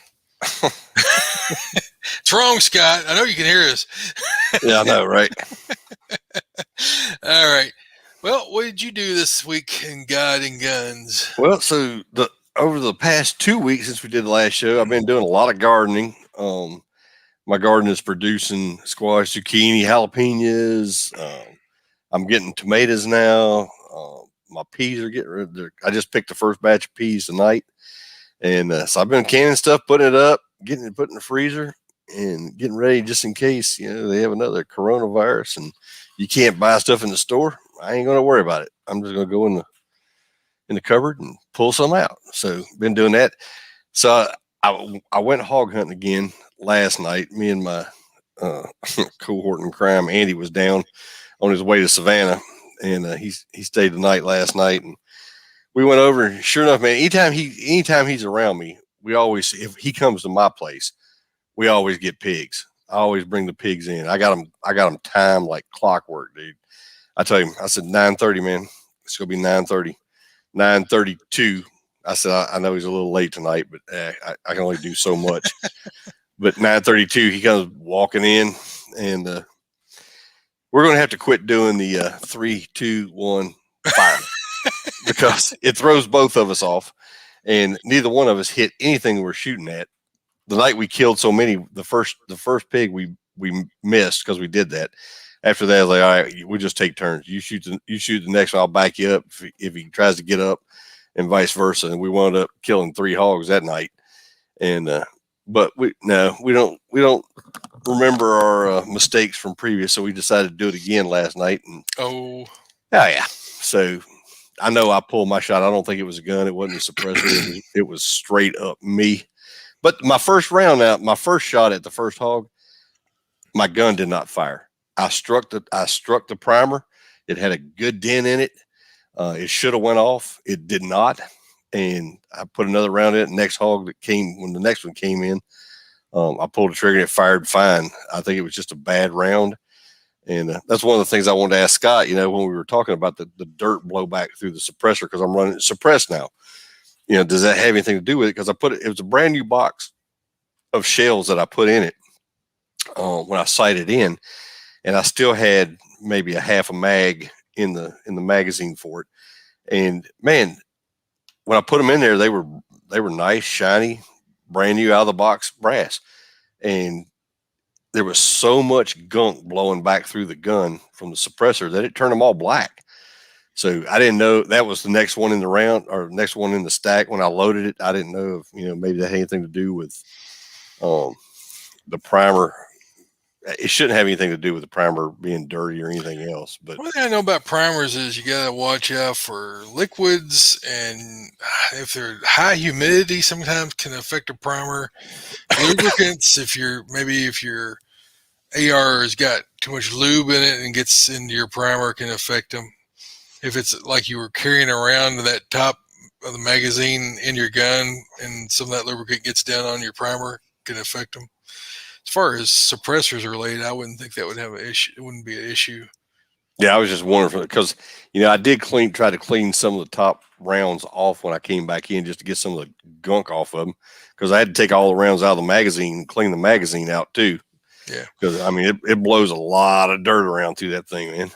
It's wrong, Scott. I know you can hear us.
Yeah, I know, right?
All right. Well, what did you do this week in God and Guns?
Well, so over the past 2 weeks since we did the last show, I've been doing a lot of gardening. My garden is producing squash, zucchini, jalapenos. I'm getting tomatoes now. My peas are getting ready. I just picked the first batch of peas tonight. And so I've been canning stuff, putting it up, getting it put in the freezer, and getting ready just in case, they have another coronavirus and you can't buy stuff in the store. I ain't going to worry about it. I'm just going to go in the cupboard and pull some out. So been doing that. So I went hog hunting again last night. Me and my cohort in crime, Andy, was down on his way to Savannah, and he stayed the night last night, and we went over. And sure enough, man, anytime he's around me, if he comes to my place, we always get pigs. I always bring the pigs in. I got them timed like clockwork, dude. I tell him, I said 9:30, man. It's gonna be 9:30, 9:32. I said, I know he's a little late tonight, but I can only do so much. But 9:32, he comes walking in, and we're going to have to quit doing the 3, 2, 1, fire because it throws both of us off, and neither one of us hit anything we're shooting at. The night we killed so many, the first pig we missed because we did that. After that, I was like, all right, we'll just take turns. You shoot the next one, I'll back you up if he tries to get up, and vice versa. And we wound up killing 3 hogs that night. And but we don't remember our mistakes from previous, so we decided to do it again last night. And yeah. So I know I pulled my shot. I don't think it was a gun. It wasn't a suppressor. It was straight up me. But my first round out, my first shot at the first hog, my gun did not fire. I struck the primer. It had a good dent in it. It should have went off. It did not. And I put another round in it. Next hog that came, when the next one came in, I pulled the trigger and it fired fine. I think it was just a bad round. And that's one of the things I wanted to ask Scott, when we were talking about the dirt blowback through the suppressor, because I'm running it suppressed now. Does that have anything to do with it? Because it was a brand new box of shells that I put in it when I sighted in, and I still had maybe a half a mag in the magazine for it. And man, when I put them in there, they were nice, shiny, brand new out of the box brass. And there was so much gunk blowing back through the gun from the suppressor that it turned them all black. So I didn't know that was the next one in the round or next one in the stack. When I loaded it, I didn't know if, maybe that had anything to do with the primer. It shouldn't have anything to do with the primer being dirty or anything else. But
one thing I know about primers is you got to watch out for liquids, and if they're high humidity, sometimes can affect a primer. Lubricants, if your AR has got too much lube in it and gets into your primer, can affect them. If it's like you were carrying around that top of the magazine in your gun and some of that lubricant gets down on your primer, can affect them. As far as suppressors are related, I wouldn't think that would have an issue. It wouldn't be an issue.
Yeah, I was just wondering because I did try to clean some of the top rounds off when I came back in just to get some of the gunk off of them, because I had to take all the rounds out of the magazine and clean the magazine out too.
Yeah,
because it blows a lot of dirt around through that thing, man.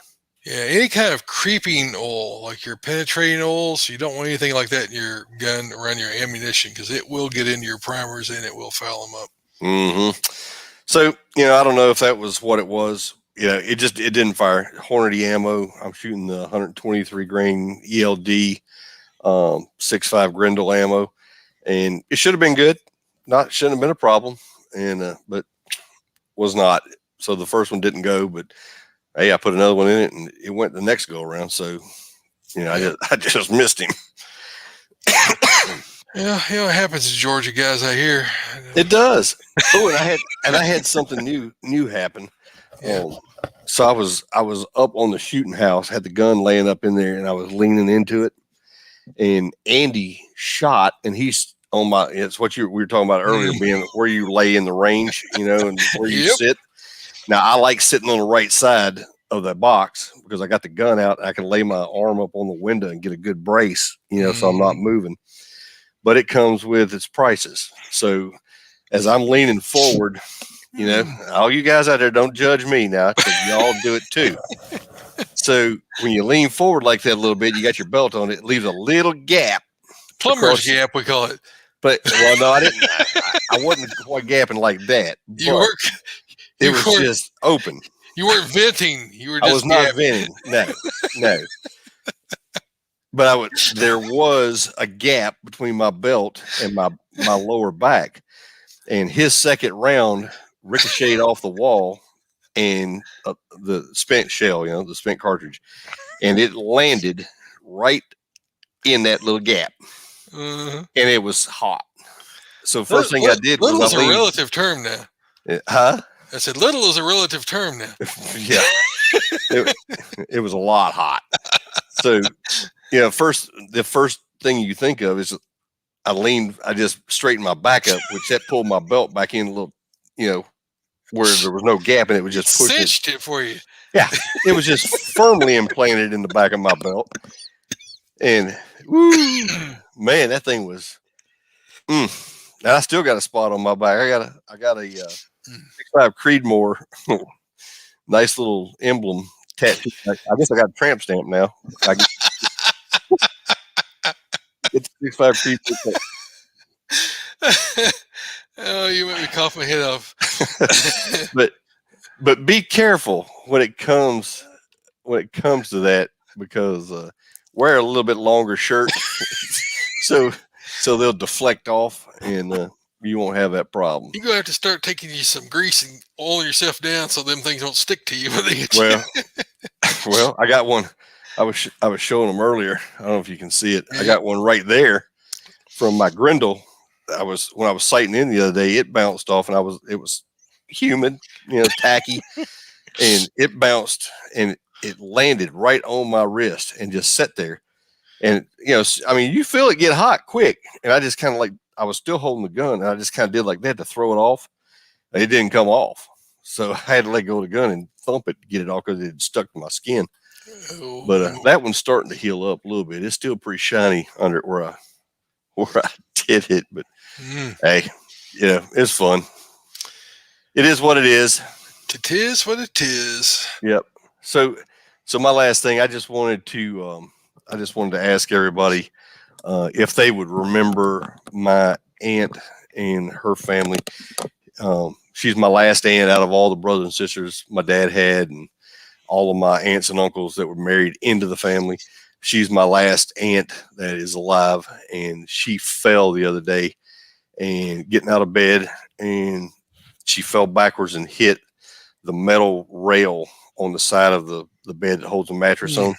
Yeah, any kind of creeping oil, like your penetrating oil, so you don't want anything like that in your gun around your ammunition, because it will get into your primers and it will foul them up.
Mm-hmm. So, I don't know if that was what it was. It didn't fire. Hornady ammo. I'm shooting the 123 grain ELD 6.5 Grendel ammo, and it should have been good. Shouldn't have been a problem, and but was not. So the first one didn't go, but hey, I put another one in it, and it went the next go around. So, I just missed him.
Yeah, it happens to Georgia guys out here.
It does. Oh, and I had something new happen.
Yeah.
So I was up on the shooting house, had the gun laying up in there, and I was leaning into it. And Andy shot, and he's on my. It's what we were talking about earlier, being where you lay in the range, and where you sit. Now I like sitting on the right side of the box because I got the gun out. I can lay my arm up on the window and get a good brace, so I'm not moving. But it comes with its prices. So as I'm leaning forward, all you guys out there, don't judge me now, because y'all do it too. So when you lean forward like that a little bit, you got your belt on, it leaves a little gap.
Plumber's gap, we call it.
But, well, no, I didn't. I wasn't quite gapping like that. It was just open.
You weren't venting. You were just
I was not venting. No. But there was a gap between my belt and my lower back, and his second round ricocheted off the wall and the spent shell, the spent cartridge, and it landed right in that little gap, and it was hot. So first thing I did was
little is a relative term now.
Huh?
I said little is a relative term now.
Yeah, it was a lot hot. So. The first thing you think of is I just straightened my back up, which that pulled my belt back in a little, where there was no gap, and it was just pushing
cinched it for you.
Yeah, it was just firmly implanted in the back of my belt, and woo, man, that thing was. And I still got a spot on my back. I got a 6.5 Creedmoor, nice little emblem tattoo. I guess I got a tramp stamp now. It's 6.5 Creedmoor.
Oh, you made me cough my head off.
but be careful when it comes to that, because wear a little bit longer shirt so they'll deflect off, and you won't have that problem.
You're gonna have to start taking you some grease and oil yourself down so them things don't stick to you when they get
well, I got one. I was showing them earlier. I don't know if you can see it. I got one right there from my Grendel. When I was sighting in the other day, it bounced off, and it was humid, tacky, and it bounced and it landed right on my wrist and just sat there. And you feel it get hot quick, and I just kind of I was still holding the gun, and I just kind of did like that to throw it off. It didn't come off, so I had to let go of the gun and thump it to get it off because it had stuck to my skin. But that one's starting to heal up a little bit. It's still pretty shiny under it where I did it. But hey, it's fun. It is what it is.
It is what it is.
Yep. So my last thing, I just wanted to I just wanted to ask everybody if they would remember my aunt and her family. She's my last aunt out of all the brothers and sisters my dad had, and all of my aunts and uncles that were married into the family. She's my last aunt that is alive, and she fell the other day and getting out of bed, and she fell backwards and hit the metal rail on the side of the bed that holds the mattress on.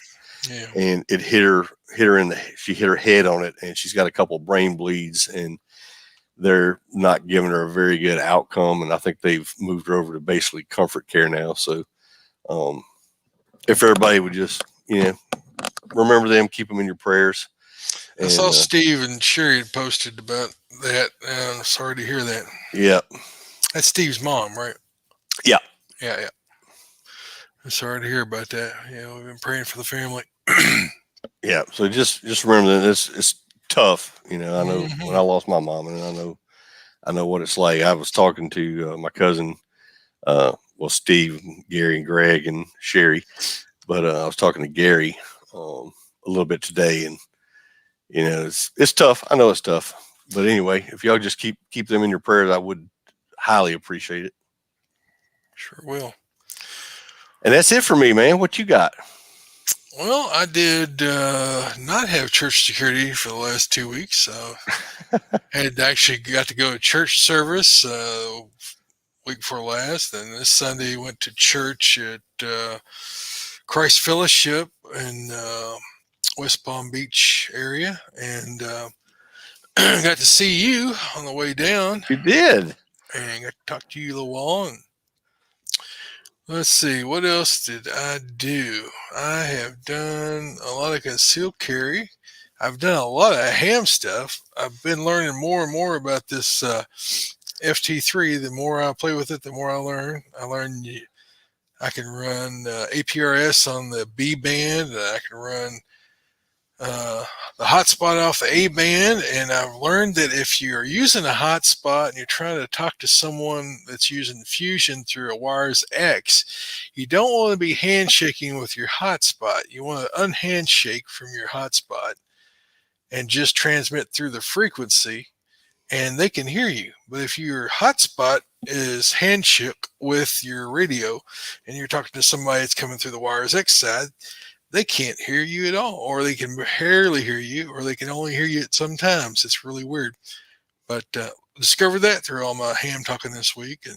Yeah.
And it hit her in she hit her head on it, and she's got a couple of brain bleeds, and they're not giving her a very good outcome. And I think they've moved her over to basically comfort care now. So, if everybody would just, remember them, keep them in your prayers.
I saw Steve and Sherry had posted about that. Sorry to hear that.
Yeah.
That's Steve's mom, right?
Yeah.
Yeah. I'm sorry to hear about that. We've been praying for the family.
Yeah. So just remember that it's tough. I know when I lost my mom, and I know what it's like. I was talking to my cousin, Steve, Gary, and Greg, and Sherry, but I was talking to Gary a little bit today, and it's tough. I know it's tough, but anyway, if y'all just keep them in your prayers, I would highly appreciate it.
Sure will.
And that's it for me, man. What you got?
Well, I did not have church security for the last 2 weeks. So had actually got to go to church service week before last, and this Sunday went to church at Christ Fellowship in West Palm Beach area, and got to see you on the way down.
You did.
And got to talk to you a little while. And let's see, what else did I do? I have done a lot of concealed carry. I've done a lot of ham stuff. I've been learning more and more about this FT3. The more I play with it, the more I learn. I learned I can run APRS on the B band. I can run the hotspot off the A band, and I've learned that if you're using a hotspot and you're trying to talk to someone that's using Fusion through a Wires X, you don't want to be handshaking with your hotspot. You want to unhandshake from your hotspot and just transmit through the frequency, and they can hear you. But if your hotspot is handshake with your radio and you're talking to somebody that's coming through the Wires X side, they can't hear you at all, or they can barely hear you, or they can only hear you at sometimes. It's really weird. But discovered that through all my ham talking this week. And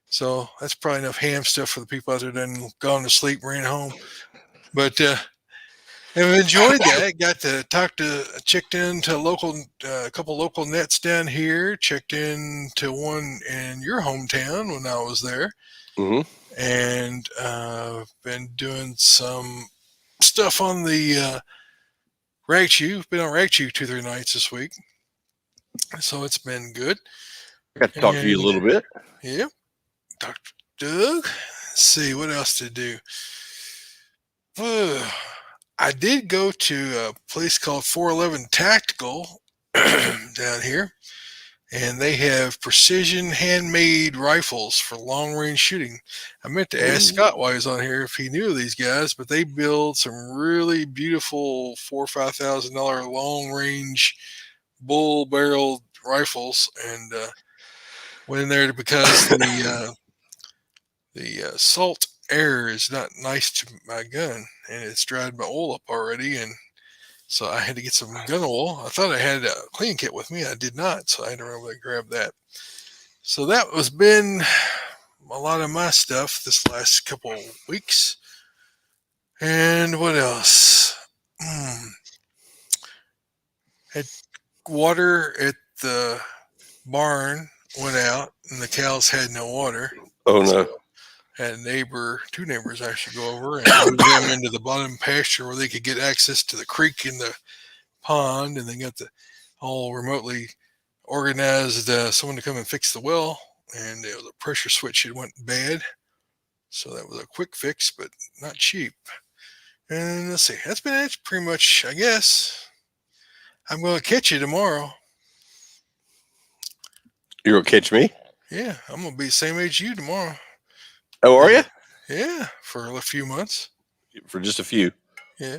so that's probably enough ham stuff for the people out there that done gone to sleep, ran home. But I've enjoyed that. Got to checked into a couple local nets down here, checked into one in your hometown when I was there.
Mm-hmm.
And been doing some stuff on the Ragchew. Been on Ragchew 2-3 nights this week, so it's been good.
I got to talk to you a little bit.
Yeah, Dr. Doug. Let's see what else to do. I did go to a place called 411 Tactical down here. And they have precision handmade rifles for long range shooting. I meant to ask Scott while he was on here if he knew of these guys, but they build some really beautiful $4,000 or $5,000 long range bull barreled rifles. And went in there because the salt air is not nice to my gun, and it's dried my oil up already. And so I had to get some gun oil. I thought I had a clean kit with me. I did not, so I had to run over and grab that. So that has been a lot of my stuff this last couple of weeks. And what else? Had water at the barn went out, and the cows had no water.
Oh, no.
Had two neighbors actually go over and move them into the bottom pasture where they could get access to the creek and the pond, and they got the all remotely organized someone to come and fix the well, and it was a pressure switch that went bad, so that was a quick fix but not cheap. And let's see, that's been it pretty much, I guess. I'm going to catch you tomorrow.
You're going to catch me?
Yeah, I'm going to be the same age as you tomorrow.
Oh, are you?
Yeah, for a few months.
For just a few.
Yeah.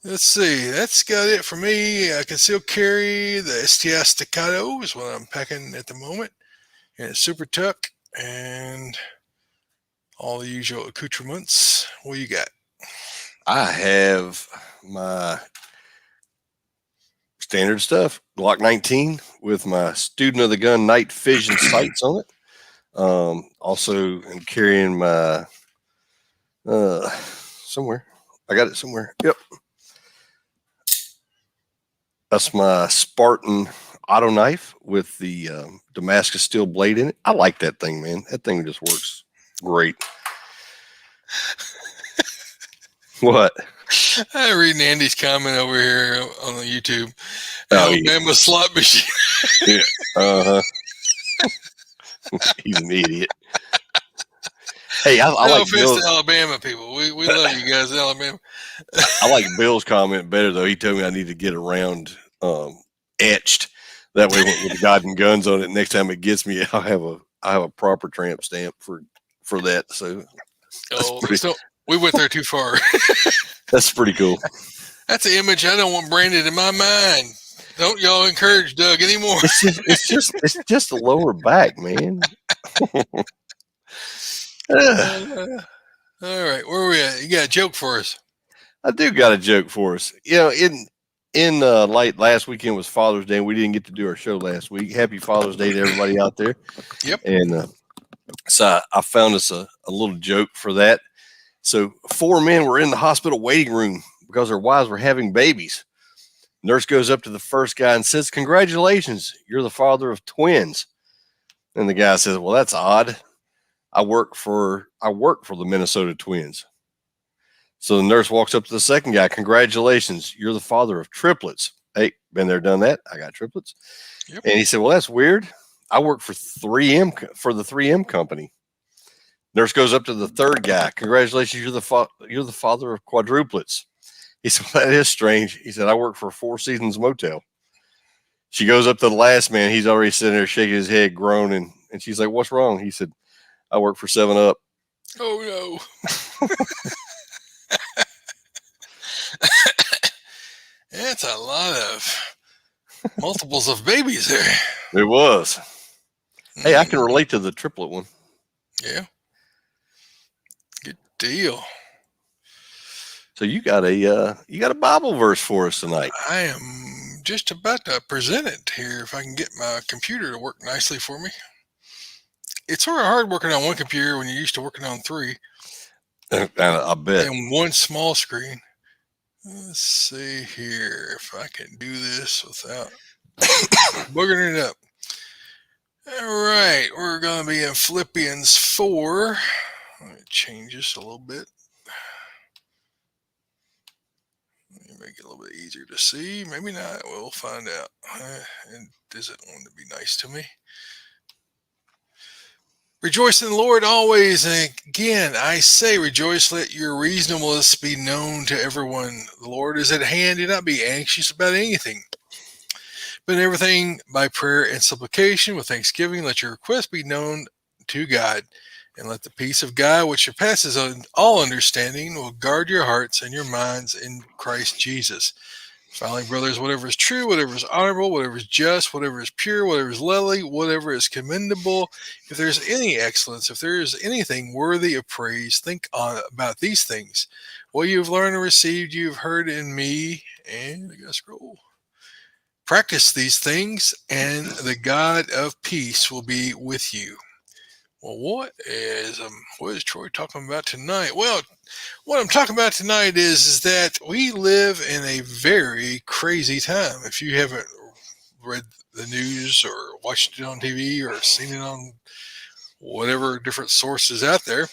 Let's see. That's got it for me. I can still carry the STI Staccato is what I'm packing at the moment. And it's super tuck and all the usual accoutrements. What do you got?
I have my standard stuff, Glock 19 with my student of the gun night vision sights on it. Also, I'm carrying my somewhere. I got it somewhere. Yep. That's my Spartan auto knife with the Damascus steel blade in it. I like that thing, man. That thing just works great. What?
I read Andy's comment over here on the YouTube. Alabama slot machine.
Yeah. Uh-huh. He's an idiot. Hey, I like Bill's,
to Alabama people. We love you guys in Alabama.
I like Bill's comment better though. He told me I need to get around etched. That way, with the God and guns on it, next time it gets me, I have a proper tramp stamp for that. So,
so we went there too far.
That's pretty cool.
That's an image I don't want branded in my mind. Don't y'all encourage Doug anymore.
It's just the lower back, man.
All right, where are we at? You got a joke for us?
I do got a joke for us. You know, in late last weekend was Father's Day, and we didn't get to do our show last week. Happy Father's Day to everybody out there.
Yep.
And so I found us a little joke for that. So 4 men were in the hospital waiting room because their wives were having babies. Nurse goes up to the first guy and says, "Congratulations, you're the father of twins." And the guy says, "Well, that's odd. I work for the Minnesota Twins." So the nurse walks up to the second guy. "Congratulations, you're the father of triplets." "Hey, been there, done that. I got triplets." Yep. And he said, "Well, that's weird. I work for 3M for the 3M company." Nurse goes up to the third guy. "Congratulations, you're the father of quadruplets." He said, "Well, that is strange." He said, "I work for Four Seasons Motel." She goes up to the last man. He's already sitting there shaking his head, groaning. And she's like, "What's wrong?" He said, "I work for 7-Up."
Oh, no. That's a lot of multiples of babies there.
It was. Hey, I can relate to the triplet one.
Yeah. Good deal.
So you got a Bible verse for us tonight.
I am just about to present it here if I can get my computer to work nicely for me. It's sort of hard working on one computer when you're used to working on 3.
I bet.
And one small screen. Let's see here if I can do this without boogering it up. All right, we're going to be in Philippians 4. Let me change this a little bit. Make it a little bit easier to see. Maybe not. We'll find out. And does it want to be nice to me? Rejoice in the Lord always. And again, I say rejoice. Let your reasonableness be known to everyone. The Lord is at hand. Do not be anxious about anything, but in everything by prayer and supplication with thanksgiving, let your requests be known to God. And let the peace of God, which surpasses all understanding, will guard your hearts and your minds in Christ Jesus. Finally, brothers, whatever is true, whatever is honorable, whatever is just, whatever is pure, whatever is lovely, whatever is commendable, if there is any excellence, if there is anything worthy of praise, think about these things. What you have learned and received, you have heard in me, and I got to scroll. Practice these things, and the God of peace will be with you. Well, what is Troy talking about tonight? Well, what I'm talking about tonight is that we live in a very crazy time. If you haven't read the news or watched it on TV or seen it on whatever different sources out there,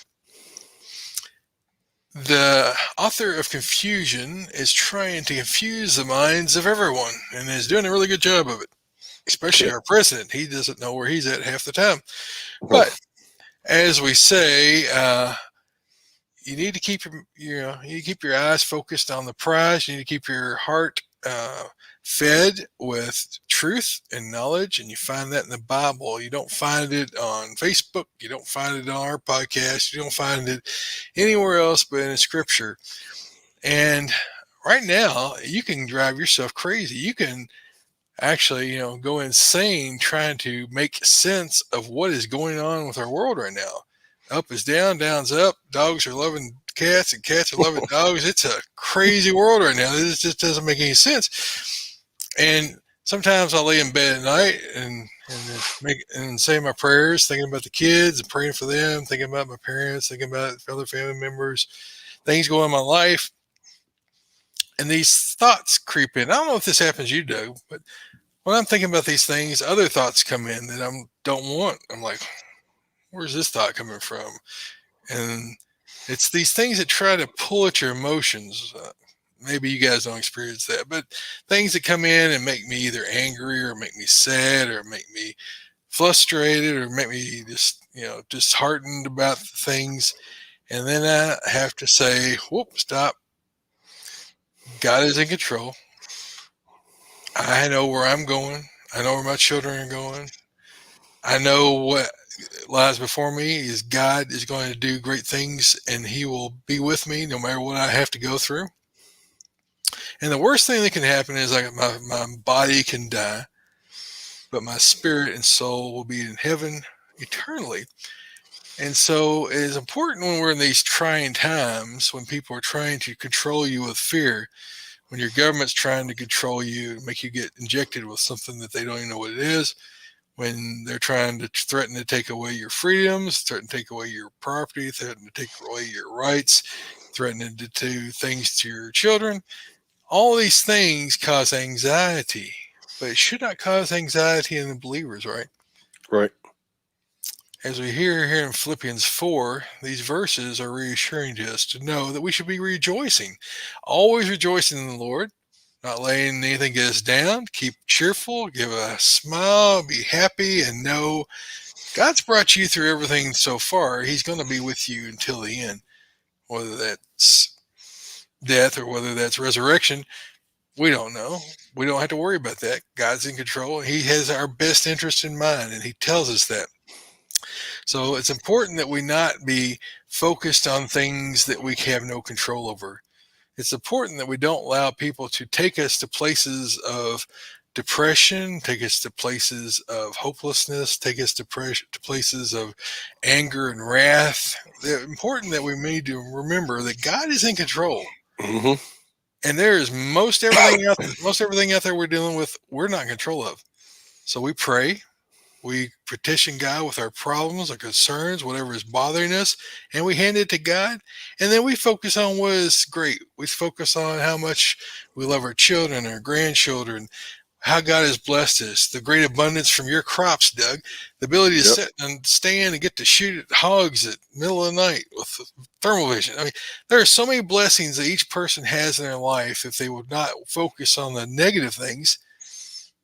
the author of confusion is trying to confuse the minds of everyone and is doing a really good job of it, especially our president. He doesn't know where he's at half the time. But as we say, you need to keep your eyes focused on the prize. You need to keep your heart fed with truth and knowledge, and you find that in the Bible. You don't find it on Facebook. You don't find it on our podcast. You don't find it anywhere else but in Scripture. And right now, you can drive yourself crazy. You can actually, go insane trying to make sense of what is going on with our world right now. Up is down, down's up. Dogs are loving cats, and cats are loving dogs. It's a crazy world right now. This just doesn't make any sense. And sometimes I'll lay in bed at night and say my prayers, thinking about the kids and praying for them, thinking about my parents, thinking about other family members, things going on in my life. And these thoughts creep in. I don't know if this happens to you, Doug, but when I'm thinking about these things, other thoughts come in that I don't want. I'm like, where's this thought coming from? And it's these things that try to pull at your emotions. Maybe you guys don't experience that, but things that come in and make me either angry or make me sad or make me frustrated or make me just, disheartened about things. And then I have to say, whoop, stop. God is in control. I know where I'm going. I know where my children are going. I know what lies before me is God is going to do great things, and he will be with me no matter what I have to go through. And the worst thing that can happen is like my body can die, but my spirit and soul will be in heaven eternally. And so it is important when we're in these trying times, when people are trying to control you with fear, when your government's trying to control you, make you get injected with something that they don't even know what it is, when they're trying to threaten to take away your freedoms, threaten to take away your property, threaten to take away your rights, threatening to do things to your children. All these things cause anxiety, but it should not cause anxiety in the believers, right?
Right.
As we hear here in Philippians 4, these verses are reassuring to us to know that we should be rejoicing, always rejoicing in the Lord, not letting anything get us down, keep cheerful, give a smile, be happy, and know God's brought you through everything so far. He's going to be with you until the end, whether that's death or whether that's resurrection. We don't know. We don't have to worry about that. God's in control. He has our best interest in mind, and he tells us that. So it's important that we not be focused on things that we have no control over. It's important that we don't allow people to take us to places of depression, take us to places of hopelessness, take us to places of anger and wrath. It's important that we need to remember that God is in control.
Mm-hmm.
And there is most everything out there we're dealing with, we're not in control of. So we pray. We petition God with our problems, our concerns, whatever is bothering us, and we hand it to God. And then we focus on what is great. We focus on how much we love our children, our grandchildren, how God has blessed us, the great abundance from your crops, Doug, the ability to sit and stand and get to shoot at hogs at the middle of the night with thermal vision. I mean, there are so many blessings that each person has in their life if they would not focus on the negative things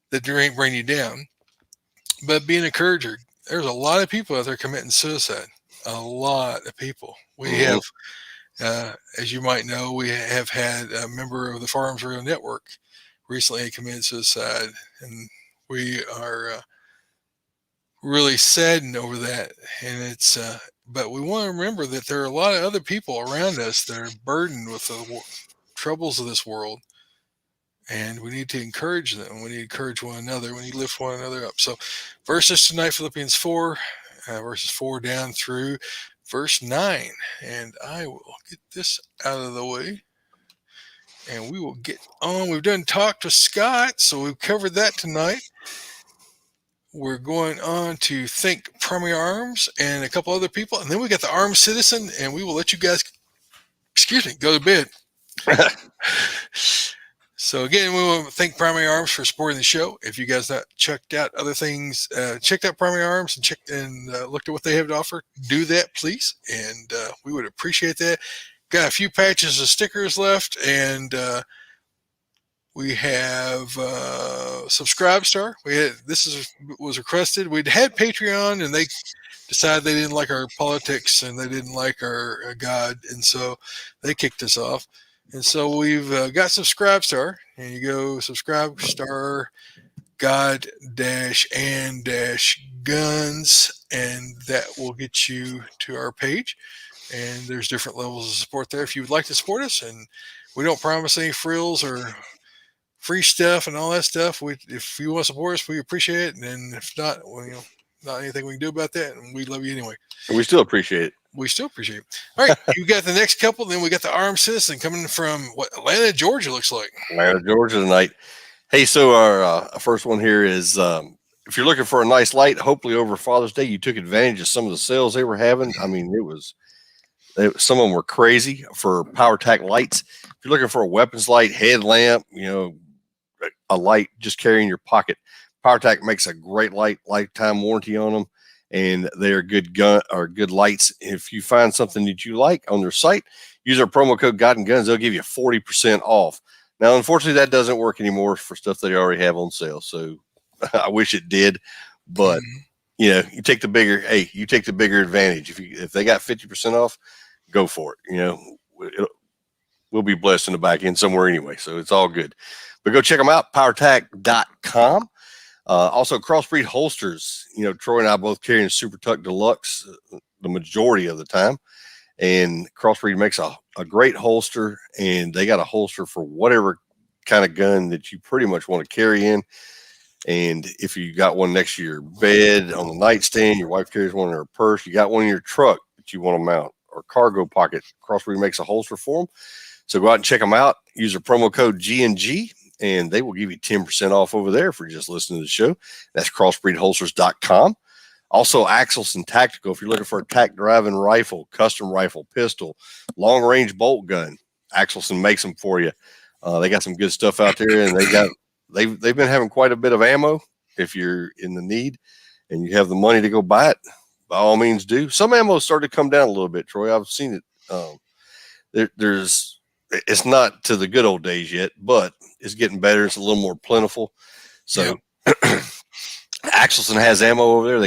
that bring you down. But be an encourager. There's a lot of people out there committing suicide. A lot of people. We have, as you might know, we have had a member of the Farms Radio Network recently committed suicide, and we are really saddened over that. And it's, but we want to remember that there are a lot of other people around us that are burdened with the troubles of this world. And we need to encourage them. We need to encourage one another. We need to lift one another up. So verses tonight, Philippians 4, verses 4 down through verse 9. And I will get this out of the way. And we will get on. We've done talk to Scott, so we've covered that tonight. We're going on to Think Primary Arms and a couple other people. And then we got the Armed Citizen, and we will let you guys, go to bed. So again, we want to thank Primary Arms for supporting the show. If you guys not checked out other things, checked out Primary Arms and looked at what they have to offer, do that, please. And we would appreciate that. Got a few patches of stickers left, and we have Subscribe Star. Was requested. We'd had Patreon, and they decided they didn't like our politics and they didn't like our God, and so they kicked us off. And so we've got Subscribe Star, and you go Subscribe Star God and Guns, and that will get you to our page. And there's different levels of support there if you would like to support us. And We don't promise any frills or free stuff and all that stuff. If you want to support us, we appreciate it. And if not, well, not anything we can do about that. And we love you anyway.
And we still appreciate it.
We still appreciate it. All right, you got the next couple. Then we got the armed citizen coming from Atlanta, Georgia. Looks like
Atlanta, Georgia tonight. Hey, so our first one here is if you're looking for a nice light, hopefully over Father's Day, you took advantage of some of the sales they were having. I mean, some of them were crazy for PowerTac lights. If you're looking for a weapons light, headlamp, a light just carry in your pocket, PowerTac makes a great lifetime warranty on them, and they are good lights. If you find something that you like on their site, use our promo code God and Guns. They'll give you 40% off. Now, unfortunately, that doesn't work anymore for stuff they already have on sale. So I wish it did, but you take the bigger advantage. If they got 50% off, go for it. We'll be blessed in the back end somewhere anyway. So it's all good, but go check them out. PowerTac.com. Also Crossbreed holsters. Troy and I both carrying Super Tuck Deluxe the majority of the time, and Crossbreed makes a great holster, and they got a holster for whatever kind of gun that you pretty much want to carry in. And if you got one next to your bed on the nightstand, your wife carries one in her purse, you got one in your truck that you want to mount, or cargo pocket, Crossbreed makes a holster for them. So go out and check them out. Use the promo code GNG, and they will give you 10% off over there for just listening to the show. That's crossbreedholsters.com. Also, Axelson Tactical. If you're looking for a tac driving rifle, custom rifle, pistol, long range bolt gun, Axelson makes them for you. They got some good stuff out there, and they've been having quite a bit of ammo. If you're in the need and you have the money to go buy it, by all means do. Some ammo started to come down a little bit, Troy. I've seen it. It's not to the good old days yet, but it's getting better. It's a little more plentiful. So Axelson has ammo over there.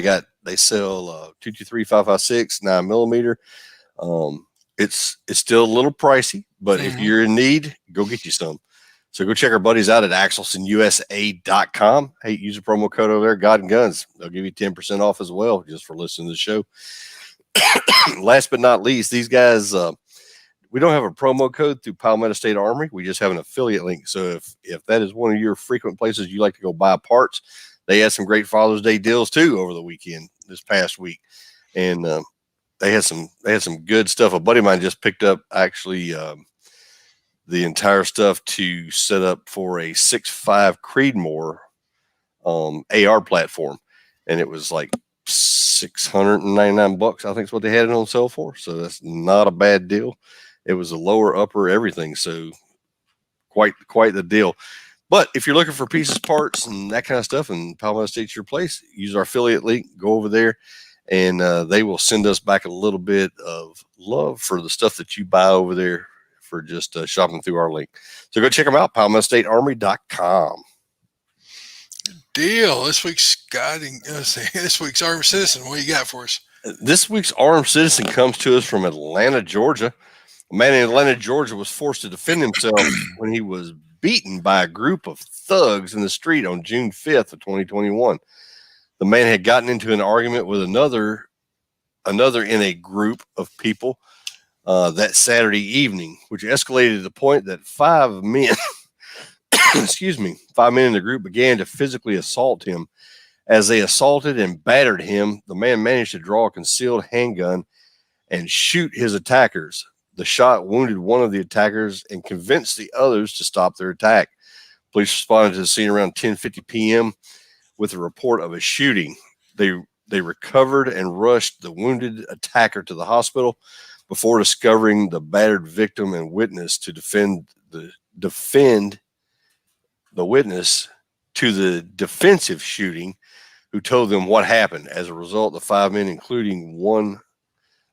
They sell 223, 5.56, 9mm. It's still a little pricey, but if you're in need, go get you some. So go check our buddies out at AxelsonUSA.com. Hey, use the promo code over there, God and Guns. They'll give you 10% off as well, just for listening to the show. Last but not least, these guys, we don't have a promo code through Palmetto State Armory. We just have an affiliate link. So if that is one of your frequent places you like to go buy parts, they had some great Father's Day deals too over the weekend, this past week. And they had some good stuff. A buddy of mine just picked up actually the entire stuff to set up for a 6.5 Creedmoor AR platform, and it was like $699. I think is what they had it on sale for. So that's not a bad deal. It was a lower, upper, everything. So quite the deal. But if you're looking for pieces, parts, and that kind of stuff, and Palmetto State's your place, use our affiliate link. Go over there, and they will send us back a little bit of love for the stuff that you buy over there for just shopping through our link. So go check them out, PalmettoStateArmory.com.
Deal. This week's Armed Citizen. What you got for us?
This week's Armed Citizen comes to us from Atlanta, Georgia. A man in Atlanta, Georgia was forced to defend himself when he was beaten by a group of thugs in the street on June 5th of 2021. The man had gotten into an argument with another in a group of people that Saturday evening, which escalated to the point that 5 men, 5 men in the group began to physically assault him. As they assaulted and battered him, the man managed to draw a concealed handgun and shoot his attackers. The shot wounded one of the attackers and convinced the others to stop their attack. Police responded to the scene around 10:50 p.m. with a report of a shooting. They recovered and rushed the wounded attacker to the hospital before discovering the battered victim and witness to defend the witness to the defensive shooting, who told them what happened. As a result, the 5 men, including one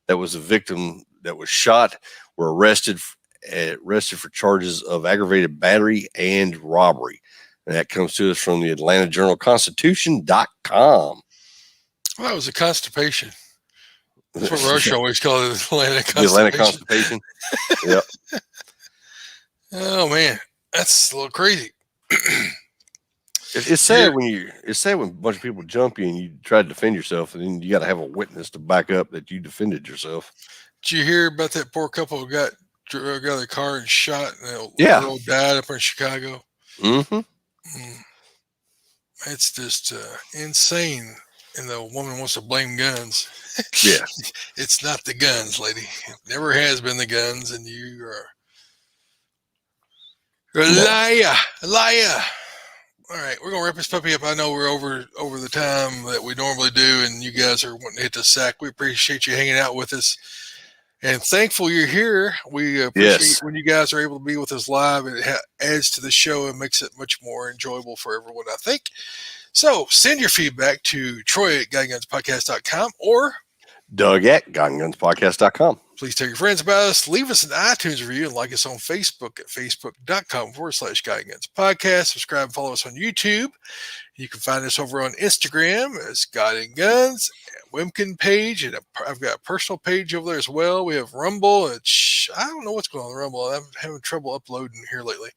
that was a victim that was shot, were arrested for charges of aggravated battery and robbery. And that comes to us from the Atlanta Journal-Constitution.com.
Well, that was a constipation. That's what Rush always called it, Atlanta Constipation.
The Atlanta Constipation. Yep.
Oh man, that's a little crazy.
It's sad when a bunch of people jump you and you try to defend yourself, and then you got to have a witness to back up that you defended yourself.
Did you hear about that poor couple who got got a car and shot, and a
Yeah.
girl died up in Chicago.
Mm-hmm.
It's just insane. And the woman wants to blame guns.
Yeah.
It's not the guns, lady. It never has been the guns, and you're a liar. A liar. All right, we're gonna wrap this puppy up. I know we're over the time that we normally do, and you guys are wanting to hit the sack. We appreciate you hanging out with us, and thankful you're here. We appreciate when you guys are able to be with us live. It adds to the show and makes it much more enjoyable for everyone, I think. So send your feedback to Troy at GuyGunsPodcast.com or
Doug at GuyGunsPodcast.com.
Please tell your friends about us. Leave us an iTunes review and like us on Facebook at Facebook.com/GuyGunsPodcast. Subscribe and follow us on YouTube. You can find us over on Instagram as God and Guns, Wimkin page, and I've got a personal page over there as well. We have Rumble. I don't know what's going on with Rumble. I'm having trouble uploading here lately.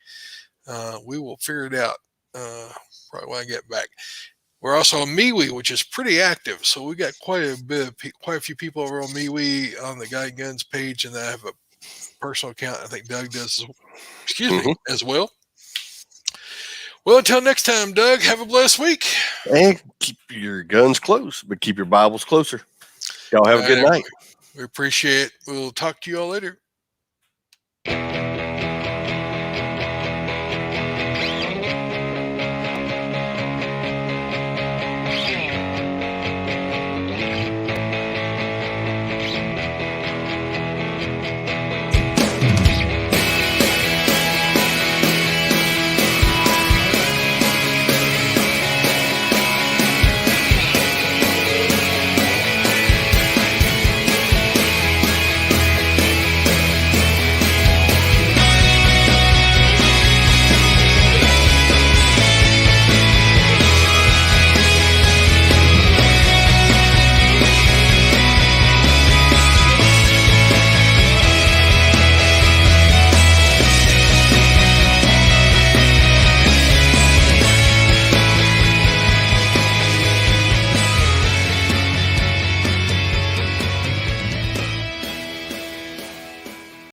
We will figure it out probably when I get back. We're also on MeWe, which is pretty active. So we got quite a few people over on MeWe on the Guy Guns page, and I have a personal account. I think Doug does, as well. Well, until next time, Doug, have a blessed week.
And keep your guns close, but keep your Bibles closer. Y'all have a good night.
We appreciate it. We'll talk to you all later.